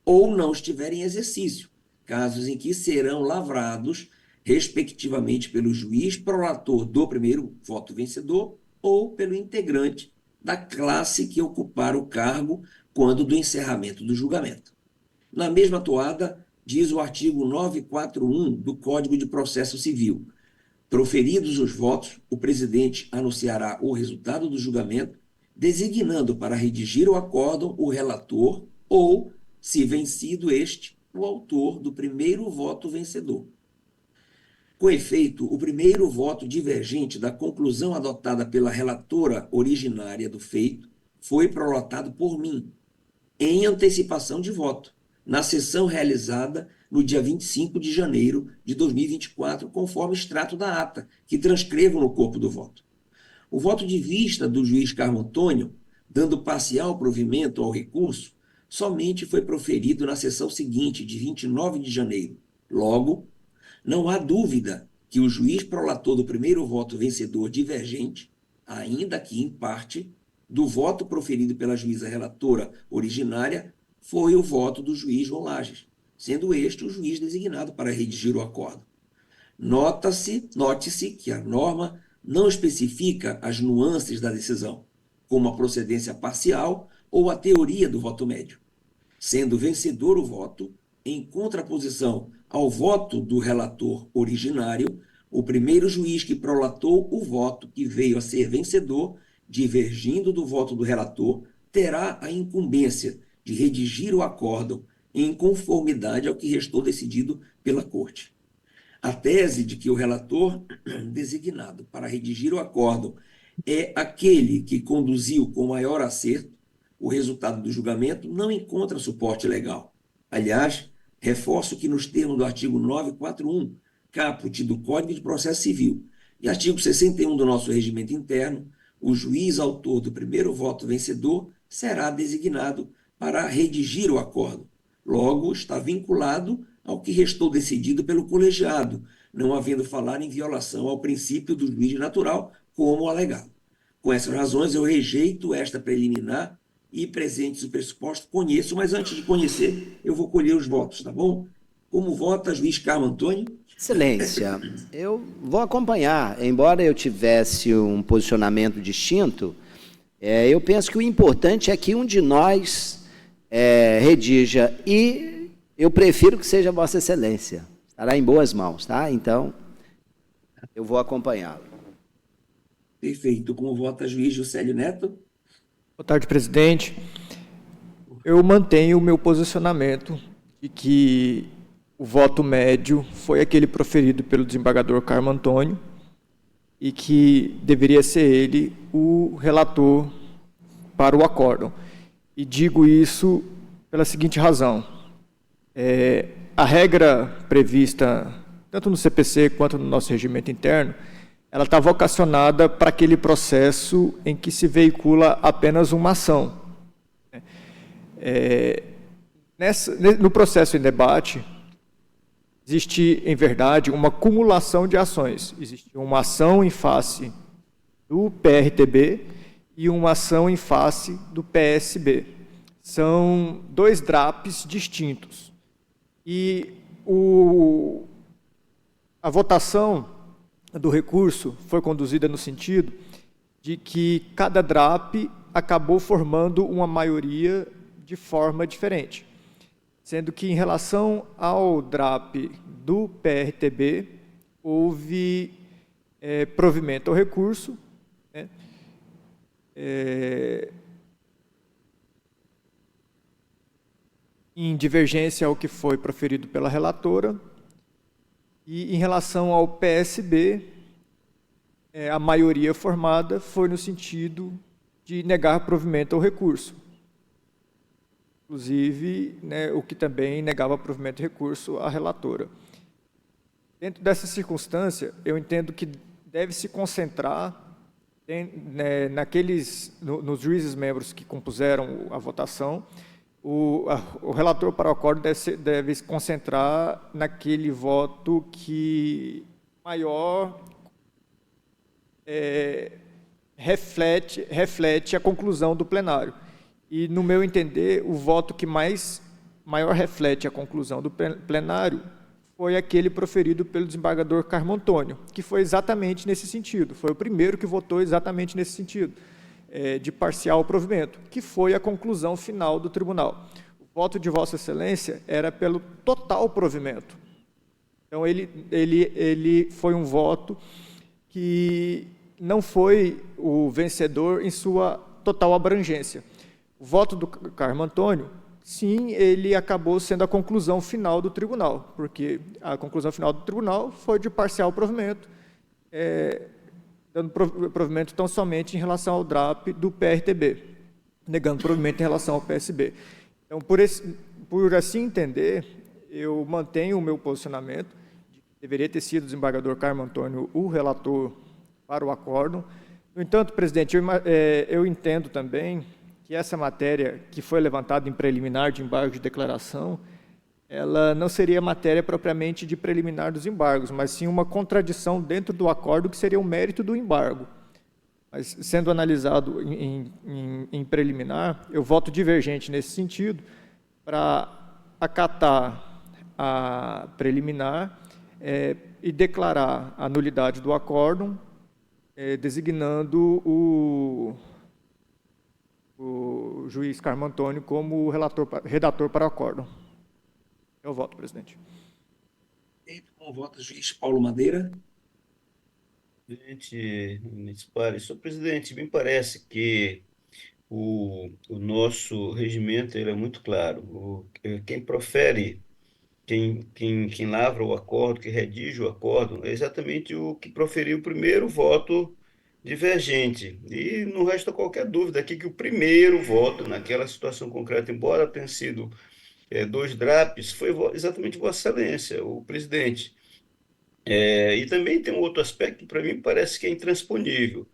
A: ou não estiver em exercício, casos em que serão lavrados, respectivamente, pelo juiz prolator do primeiro voto vencedor ou pelo integrante da classe que ocupar o cargo quando do encerramento do julgamento. Na mesma toada, diz o artigo 941 do Código de Processo Civil: proferidos os votos, o presidente anunciará o resultado do julgamento, designando para redigir o acórdão o relator ou, se vencido este, o autor do primeiro voto vencedor. Com efeito, o primeiro voto divergente da conclusão adotada pela relatora originária do feito foi prolotado por mim, em antecipação de voto, na sessão realizada no dia 25 de janeiro de 2024, conforme extrato da ata, que transcrevo no corpo do voto. O voto de vista do juiz Carmo Antônio, dando parcial provimento ao recurso, somente foi proferido na sessão seguinte, de 29 de janeiro. Logo, não há dúvida que o juiz prolator do primeiro voto vencedor divergente, ainda que em parte, do voto proferido pela juíza relatora originária, foi o voto do juiz João Lages, sendo este o juiz designado para redigir o acórdão. Note-se que a norma não especifica as nuances da decisão, como a procedência parcial ou a teoria do voto médio. Sendo vencedor o voto, em contraposição ao voto do relator originário, o primeiro juiz que prolatou o voto que veio a ser vencedor, divergindo do voto do relator, terá a incumbência de redigir o acórdão em conformidade ao que restou decidido pela Corte. A tese de que o relator designado para redigir o acórdão é aquele que conduziu com maior acerto o resultado do julgamento não encontra suporte legal. Aliás, reforço que nos termos do artigo 941, caput do Código de Processo Civil e artigo 61 do nosso regimento interno, o juiz autor do primeiro voto vencedor será designado para redigir o acórdão. Logo, está vinculado ao que restou decidido pelo colegiado, não havendo falar em violação ao princípio do juiz natural, como alegado. Com essas razões, eu rejeito esta preliminar e, presentes o pressuposto, conheço, mas antes de conhecer, eu vou colher os votos, tá bom? Como vota juiz Carmo Antônio?
B: Excelência, eu vou acompanhar. Embora eu tivesse um posicionamento distinto, eu penso que o importante é que um de nós redija, e eu prefiro que seja Vossa Excelência. Estará em boas mãos, tá? Então, eu vou acompanhá-lo.
A: Perfeito. Como vota juiz Juscelio Neto?
L: Boa tarde, presidente. Eu mantenho o meu posicionamento de que o voto médio foi aquele proferido pelo desembargador Carmo Antônio e que deveria ser ele o relator para o acórdão. E digo isso pela seguinte razão. A regra prevista, tanto no CPC quanto no nosso regimento interno, ela está vocacionada para aquele processo em que se veicula apenas uma ação. No processo em debate, existe, em verdade, uma acumulação de ações. Existe uma ação em face do PRTB e uma ação em face do PSB. São dois DRAPs distintos. E a votação do recurso foi conduzida no sentido de que cada DRAP acabou formando uma maioria de forma diferente, sendo que, em relação ao DRAP do PRTB, houve provimento ao recurso, né, em divergência ao que foi proferido pela relatora, e em relação ao PSB, a maioria formada foi no sentido de negar provimento ao recurso. Inclusive, né, o que também negava provimento de recurso à relatora. Dentro dessa circunstância, eu entendo que deve se concentrar nos juízes membros que compuseram a votação. O relator para o acórdão deve se concentrar naquele voto que maior reflete a conclusão do plenário. E, no meu entender, o voto que maior reflete a conclusão do plenário foi aquele proferido pelo desembargador Carmo Antônio, que foi exatamente nesse sentido, foi o primeiro que votou exatamente nesse sentido, de parcial provimento, que foi a conclusão final do tribunal. O voto de Vossa Excelência era pelo total provimento. Então, ele foi um voto que não foi o vencedor em sua total abrangência. O voto do Carmo Antônio, sim, ele acabou sendo a conclusão final do tribunal, porque a conclusão final do tribunal foi de parcial provimento, dando provimento tão somente em relação ao DRAP do PRTB, negando provimento em relação ao PSB. Então, por assim entender, eu mantenho o meu posicionamento, de que deveria ter sido o desembargador Carmo Antônio o relator para o acórdão. No entanto, presidente, eu entendo também que essa matéria que foi levantada em preliminar de embargo de declaração, ela não seria matéria propriamente de preliminar dos embargos, mas sim uma contradição dentro do acordo que seria o mérito do embargo. Mas, sendo analisado em preliminar, eu voto divergente nesse sentido para acatar a preliminar e declarar a nulidade do acórdão, designando o juiz Carmo Antônio como redator para o acórdão. Eu voto, presidente.
A: Com o voto do juiz Paulo Madeira.
G: Presidente senhor presidente, me parece que o nosso regimento ele é muito claro. Quem profere, quem lavra o acordo, que redige o acordo, é exatamente o que proferiu o primeiro voto divergente. E não resta qualquer dúvida aqui que o primeiro voto, naquela situação concreta, embora tenha sido 2 DRAPs, foi exatamente Vossa Excelência, o presidente. E também tem um outro aspecto que, para mim, parece que é intransponível.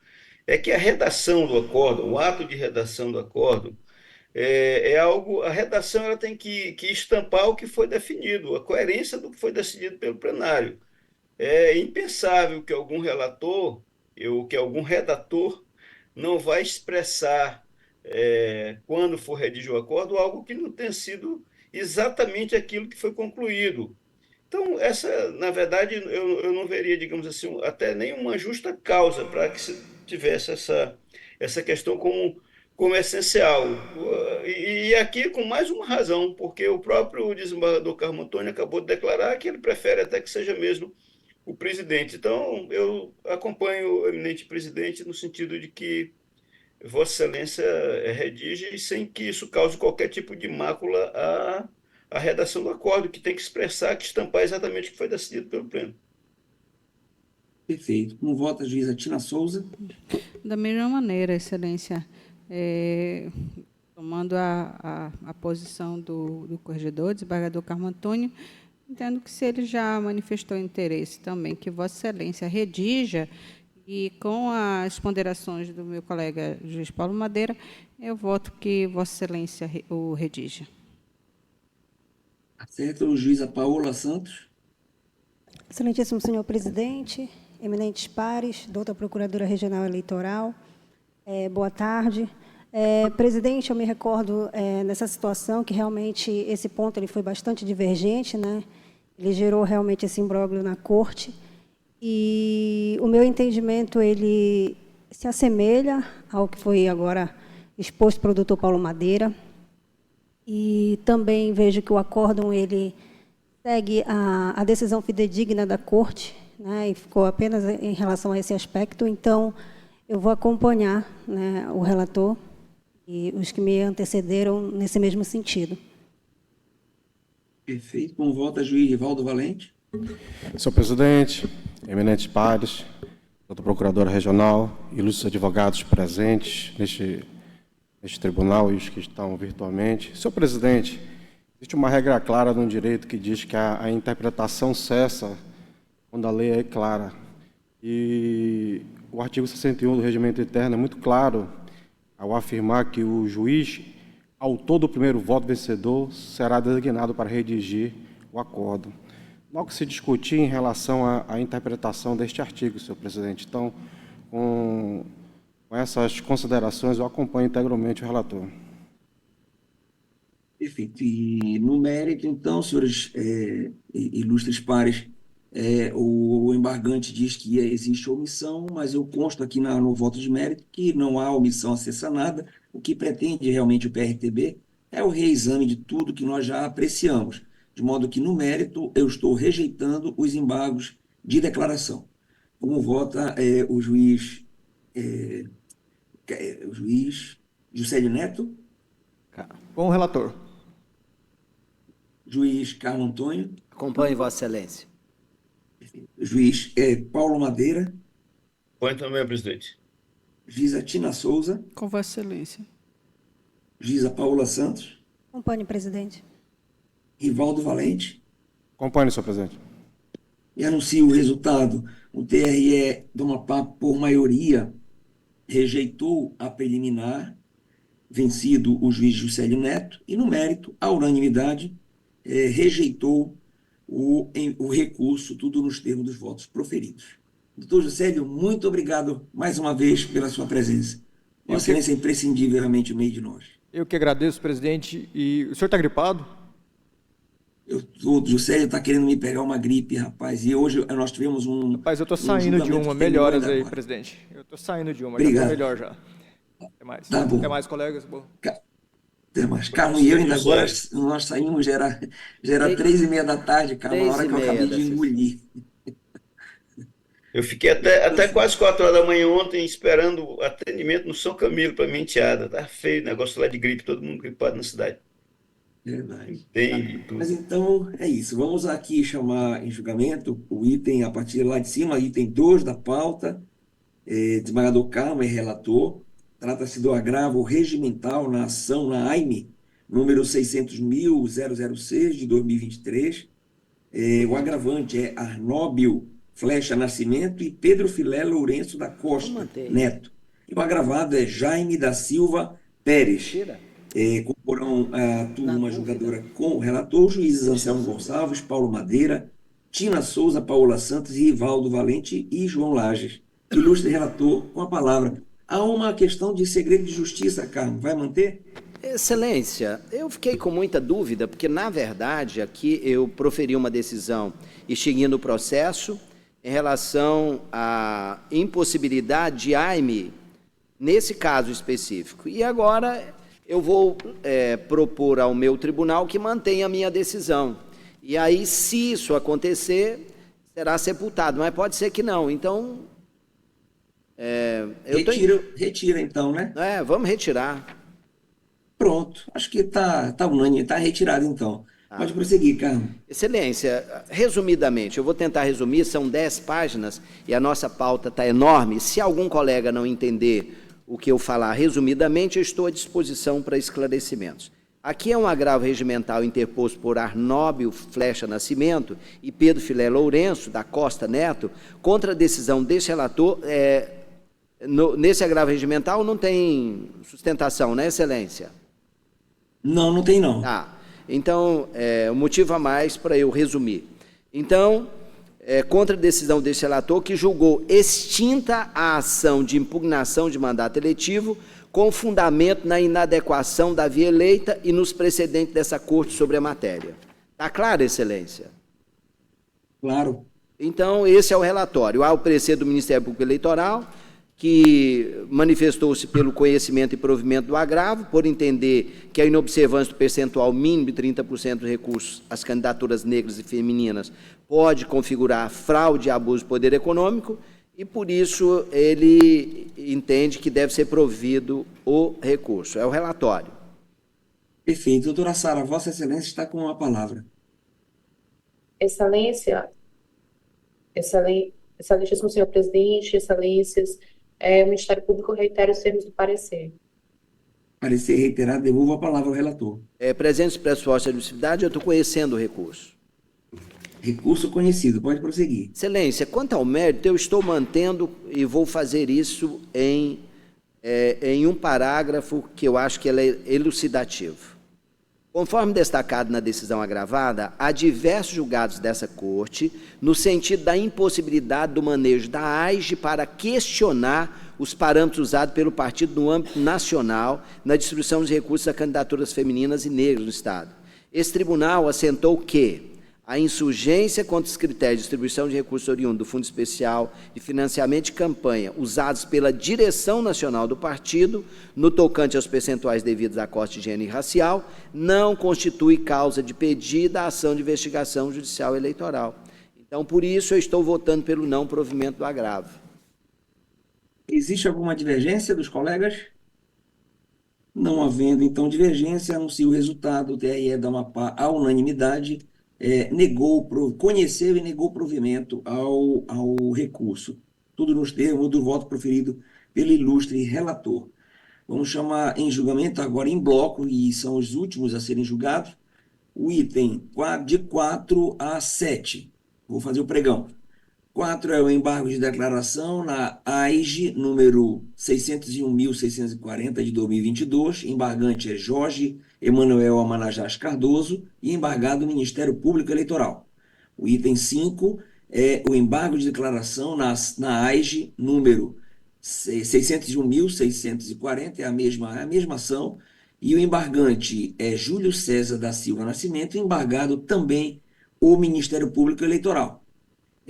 G: É que a redação do acórdão, o ato de redação do acórdão, é algo... A redação ela tem que estampar o que foi definido, a coerência do que foi decidido pelo plenário. É impensável que algum relator, que algum redator, não vai expressar, quando for redigir o acordo, algo que não tenha sido exatamente aquilo que foi concluído. Então, na verdade, eu não veria, digamos assim, até nenhuma justa causa para que se tivesse essa questão como essencial. E aqui com mais uma razão, porque o próprio desembargador Carmo Antônio acabou de declarar que ele prefere até que seja mesmo o presidente. Então, eu acompanho o eminente presidente no sentido de que Vossa Excelência redige sem que isso cause qualquer tipo de mácula à redação do acordo, que tem que expressar, que estampar exatamente o que foi decidido pelo Pleno.
A: Perfeito. Com o voto, a juíza Tina Souza.
H: Da mesma maneira, Excelência, tomando a posição do corregedor, desembargador Carmo Antônio, entendo que se ele já manifestou interesse também, que Vossa Excelência redija, e com as ponderações do meu colega juiz Paulo Madeira, eu voto que Vossa Excelência o redija.
A: Acerta o juiz Paola Santos.
M: Excelentíssimo senhor presidente, eminentes pares, doutora Procuradora Regional Eleitoral, boa tarde. Presidente, eu me recordo nessa situação que realmente esse ponto ele foi bastante divergente, né? Ele gerou realmente esse imbróglio na corte e o meu entendimento ele se assemelha ao que foi agora exposto pelo doutor Paulo Madeira e também vejo que o acórdão ele segue a decisão fidedigna da corte, né? E ficou apenas em relação a esse aspecto, então eu vou acompanhar, né, o relator e os que me antecederam nesse mesmo sentido.
A: Perfeito. Com o voto, a juiz Rivaldo Valente.
J: Senhor presidente, eminentes pares, doutora Procuradora Regional, ilustres advogados presentes neste tribunal e os que estão virtualmente. Senhor presidente, existe uma regra clara no direito que diz que a interpretação cessa quando a lei é clara. E o artigo 61 do Regimento Interno é muito claro ao afirmar que o juiz, autor do primeiro voto vencedor, será designado para redigir o acordo. Não há o que se discutir em relação à interpretação deste artigo, senhor presidente. Então, com essas considerações, eu acompanho integralmente o relator.
A: Perfeito. E no mérito, então, senhores ilustres pares, o embargante diz que existe omissão, mas eu consto aqui no voto de mérito que não há omissão a ser sanada. O que pretende realmente o PRTB é o reexame de tudo que nós já apreciamos, de modo que, no mérito, eu estou rejeitando os embargos de declaração. Como vota o juiz Juscelio Neto?
L: Com o relator.
A: Juiz Carlos Antônio?
B: Acompanhe, Vossa Excelência.
A: Juiz Paulo Madeira?
G: Põe também, presidente.
A: Juíza Tina Souza?
H: Com Vossa Excelência.
A: Juíza Paola Santos?
M: Acompanhe, presidente.
A: Rivaldo Valente?
J: Acompanhe, senhor presidente.
A: E anuncio o resultado. O TRE do Amapá, por maioria, rejeitou a preliminar, vencido o juiz Juscelio Neto, e no mérito, a unanimidade, rejeitou o recurso, tudo nos termos dos votos proferidos. Doutor Juscelio, muito obrigado mais uma vez pela sua presença. Vossa Excelência é imprescindível realmente no meio de nós.
L: Eu que agradeço, presidente. E o senhor está gripado?
A: O Juscelio está querendo me pegar uma gripe, rapaz. E hoje nós tivemos um...
L: Rapaz, eu estou saindo de uma. Melhoras aí, presidente. Eu estou saindo de uma.
A: Obrigado.
L: Já estou melhor já. Até mais.
A: Tá bom.
L: Até mais, colegas. Bom.
A: Até mais. Carlos e eu ainda agora, nós saímos, já era 3h30 da tarde, cara, uma hora que eu acabei de engolir.
G: Eu fiquei até quase 4 horas da manhã ontem esperando atendimento no São Camilo para minha enteada. Tá feio o negócio lá de gripe, todo mundo gripado na cidade.
A: Verdade.
G: Tem tudo.
A: Mas então é isso. Vamos aqui chamar em julgamento o item a partir lá de cima, item 2 da pauta. Desembargador Carmo é relator. Trata-se do agravo regimental na ação na AIME, número 600.006 de 2023. O agravante é Arnóbio Flecha Nascimento e Pedro Filé Lourenço da Costa Neto. E o agravado é Jaime da Silva Pérez. Comporão a turma julgadora com o relator, juízes Anselmo Gonçalves, Paulo Madeira, Tina Souza, Paola Santos, Rivaldo Valente e João Lages. Ilustre relator, com a palavra. Há uma questão de segredo de justiça, Carlos. Vai manter?
B: Excelência, eu fiquei com muita dúvida, porque, na verdade, aqui eu proferi uma decisão extinguindo o processo em relação à impossibilidade de AIME, nesse caso específico. E agora eu vou propor ao meu tribunal que mantenha a minha decisão. E aí, se isso acontecer, será sepultado, mas pode ser que não. Então...
A: Retira então, né?
B: Vamos retirar.
A: Pronto, acho que está unânime, está retirado então. Pode prosseguir, Carlos.
B: Excelência, resumidamente, eu vou tentar resumir, são 10 páginas e a nossa pauta está enorme. Se algum colega não entender o que eu falar resumidamente, eu estou à disposição para esclarecimentos. Aqui é um agravo regimental interposto por Arnóbio Flecha Nascimento e Pedro Filé Lourenço, da Costa Neto, contra a decisão desse relator. Nesse agravo regimental não tem sustentação, né, Excelência?
A: Não tem não.
B: Então, um motivo a mais para eu resumir. Então, contra a decisão desse relator que julgou extinta a ação de impugnação de mandato eletivo com fundamento na inadequação da via eleita e nos precedentes dessa Corte sobre a matéria. Está claro, Excelência?
A: Claro.
B: Então, esse é o relatório. Há o parecer do Ministério Público Eleitoral, que manifestou-se pelo conhecimento e provimento do agravo, por entender que a inobservância do percentual mínimo de 30% dos recursos às candidaturas negras e femininas pode configurar fraude e abuso de poder econômico, e por isso ele entende que deve ser provido o recurso. É o relatório.
A: Perfeito. Doutora Sara, Vossa Excelência está com a palavra.
E: Excelentíssimo senhor presidente, excelências, o Ministério Público reitera os termos do parecer.
A: Parecer reiterado, devolvo a palavra ao relator.
B: Presentes pressupostos de admissibilidade, eu estou conhecendo o recurso.
A: Recurso conhecido, pode prosseguir.
B: Excelência, quanto ao mérito, eu estou mantendo e vou fazer isso em um parágrafo que eu acho que ele é elucidativo. Conforme destacado na decisão agravada, há diversos julgados dessa Corte no sentido da impossibilidade do manejo da AIGE para questionar os parâmetros usados pelo partido no âmbito nacional na distribuição de recursos a candidaturas femininas e negras no Estado. Esse tribunal assentou que a insurgência contra os critérios de distribuição de recursos oriundos do Fundo Especial de Financiamento de Campanha usados pela direção nacional do partido, no tocante aos percentuais devidos à corte de gênero e racial, não constitui causa de pedida à ação de investigação judicial eleitoral. Então, por isso, eu estou votando pelo não provimento do agravo.
A: Existe alguma divergência dos colegas? Não havendo, então, divergência, anuncio o resultado. O TRE da Amapá, à unanimidade, conheceu e negou provimento ao recurso. Tudo nos termos do voto proferido pelo ilustre relator. Vamos chamar em julgamento agora em bloco, e são os últimos a serem julgados, o item de 4 a 7. Vou fazer o pregão. 4 é o embargo de declaração na AIGE, número 601.640 de 2022. Embargante é Jorge Emanuel Amanajás Cardoso e embargado o Ministério Público Eleitoral. O item 5 é o embargo de declaração na AIGE, número 601.640, é a mesma ação, e o embargante é Júlio César da Silva Nascimento, embargado também o Ministério Público Eleitoral.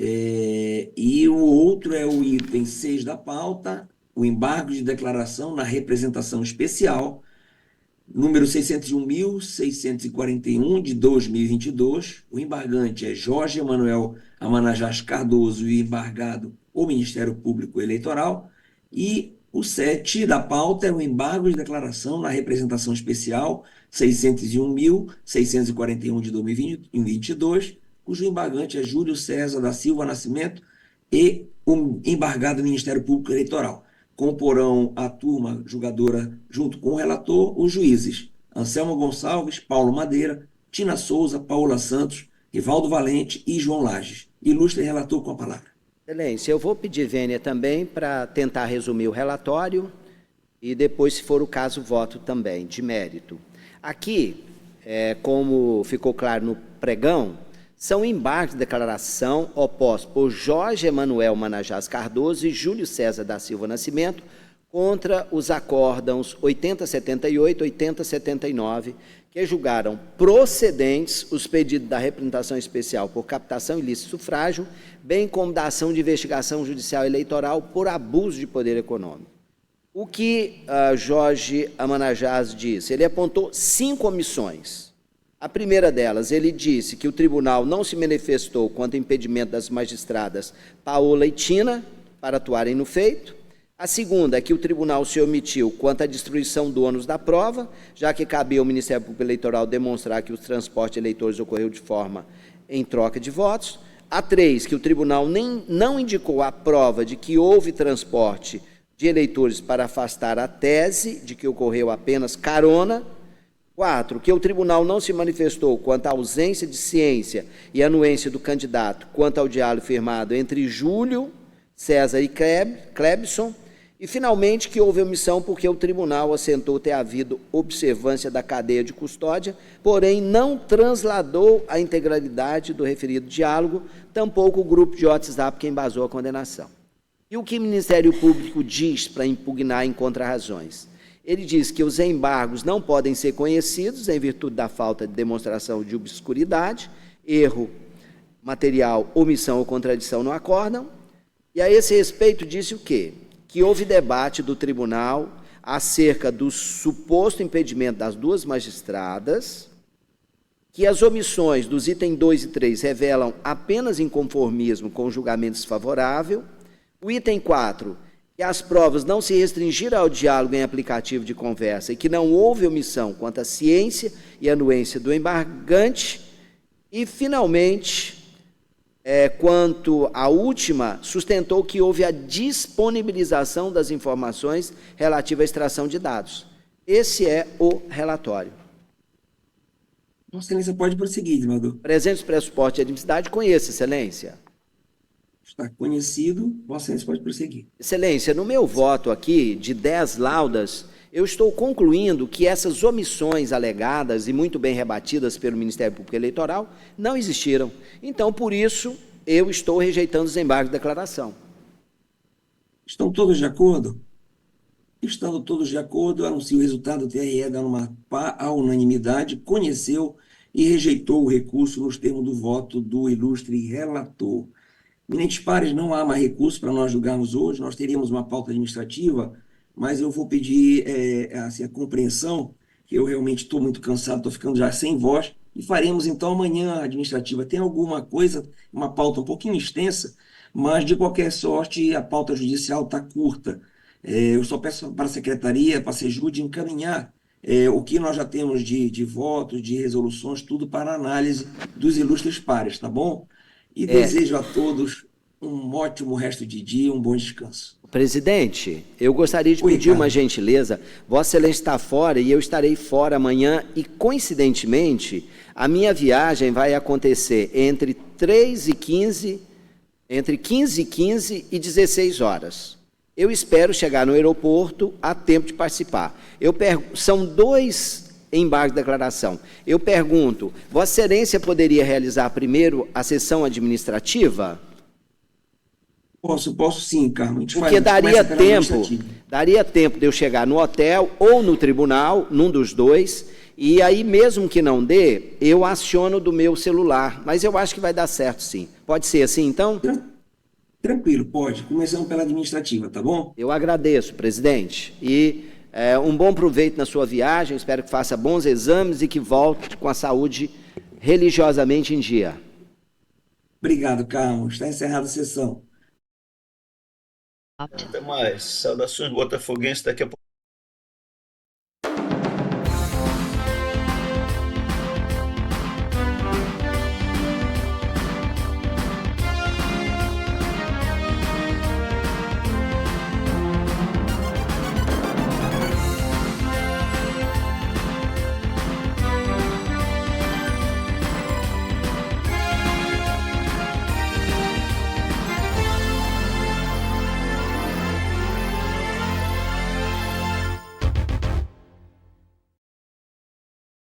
A: E o outro é o item 6 da pauta, o embargo de declaração na representação especial, número 601.641 de 2022. O embargante é Jorge Emanuel Amanajás Cardoso e embargado o Ministério Público Eleitoral. E o 7 da pauta é o embargo de declaração na representação especial 601.641 de 2022, cujo embargante é Júlio César da Silva Nascimento e o embargado Ministério Público Eleitoral. Comporão a turma julgadora, junto com o relator, os juízes Anselmo Gonçalves, Paulo Madeira, Tina Souza, Paola Santos, Rivaldo Valente e João Lages. Ilustre relator, com a palavra.
B: Excelência, eu vou pedir vênia também para tentar resumir o relatório e depois, se for o caso, voto também, de mérito. Aqui, como ficou claro no pregão, são embargos de declaração opostos por Jorge Emanuel Amanajás Cardoso e Júlio César da Silva Nascimento contra os acórdãos 8078 e 8079, que julgaram procedentes os pedidos da representação especial por captação ilícita de sufrágio, bem como da ação de investigação judicial eleitoral por abuso de poder econômico. O que Jorge Amanajás disse? Ele apontou 5 omissões. A primeira delas, ele disse que o tribunal não se manifestou quanto ao impedimento das magistradas Paola e Tina para atuarem no feito. A segunda é que o tribunal se omitiu quanto à destruição do ônus da prova, já que cabia ao Ministério Público Eleitoral demonstrar que o transporte de eleitores ocorreu de forma em troca de votos. A 3, que o tribunal não indicou a prova de que houve transporte de eleitores para afastar a tese de que ocorreu apenas carona. 4, que o tribunal não se manifestou quanto à ausência de ciência e anuência do candidato quanto ao diálogo firmado entre Júlio César e Clebson. E, finalmente, que houve omissão porque o tribunal assentou ter havido observância da cadeia de custódia, porém não transladou a integralidade do referido diálogo, tampouco o grupo de WhatsApp que embasou a condenação. E o que o Ministério Público diz para impugnar em contrarrazões? Ele diz que os embargos não podem ser conhecidos em virtude da falta de demonstração de obscuridade, erro material, omissão ou contradição no acórdão. E a esse respeito disse o quê? Que houve debate do tribunal acerca do suposto impedimento das 2 magistradas, que as omissões dos itens 2 e 3 revelam apenas inconformismo com o julgamento desfavorável. O item 4, que as provas não se restringiram ao diálogo em aplicativo de conversa e que não houve omissão quanto à ciência e anuência do embargante. E, finalmente, quanto à última, sustentou que houve a disponibilização das informações relativas à extração de dados. Esse é o relatório.
A: Vossa Excelência pode prosseguir, desembargador.
B: Presentes pressupostos de admissibilidade, conheço, Excelência.
A: Está conhecido, Vossa Excelência pode prosseguir.
B: Excelência, no meu voto aqui, de 10 laudas, Eu estou concluindo que essas omissões alegadas e muito bem rebatidas pelo Ministério Público Eleitoral não existiram. Então, por isso, eu estou rejeitando os embargos de declaração.
A: Estão todos de acordo? Estando todos de acordo, eu anuncio o resultado. O TRE, da Amapá, à unanimidade, conheceu e rejeitou o recurso nos termos do voto do ilustre relator. Eminentes pares, não há mais recurso para nós julgarmos hoje. Nós teríamos uma pauta administrativa, mas eu vou pedir assim, a compreensão, que eu realmente estou muito cansado, estou ficando já sem voz, e faremos então amanhã a administrativa. Tem alguma coisa, uma pauta um pouquinho extensa, mas de qualquer sorte a pauta judicial está curta. Eu só peço para a secretaria, para a Sejude, encaminhar o que nós já temos de votos, de resoluções, tudo para análise dos ilustres pares, tá bom? E desejo a todos um ótimo resto de dia, um bom descanso.
B: Presidente, eu gostaria de pedir uma gentileza. Vossa Excelência está fora e eu estarei fora amanhã e, coincidentemente, a minha viagem vai acontecer entre 15h15 e 16 horas. Eu espero chegar no aeroporto a tempo de participar. São 2 embargos de declaração. Eu pergunto, Vossa Excelência poderia realizar primeiro a sessão administrativa?
A: Posso sim, Carmo.
B: Porque daria tempo de eu chegar no hotel ou no tribunal, num dos dois, e aí mesmo que não dê, eu aciono do meu celular. Mas eu acho que vai dar certo sim. Pode ser assim então?
A: Tranquilo, pode. Começando pela administrativa, tá bom?
B: Eu agradeço, presidente. E um bom proveito na sua viagem. Espero que faça bons exames e que volte com a saúde religiosamente em dia.
A: Obrigado, Carmo. Está encerrada a sessão.
G: Até mais. Saudações botafoguenses. Daqui a pouco.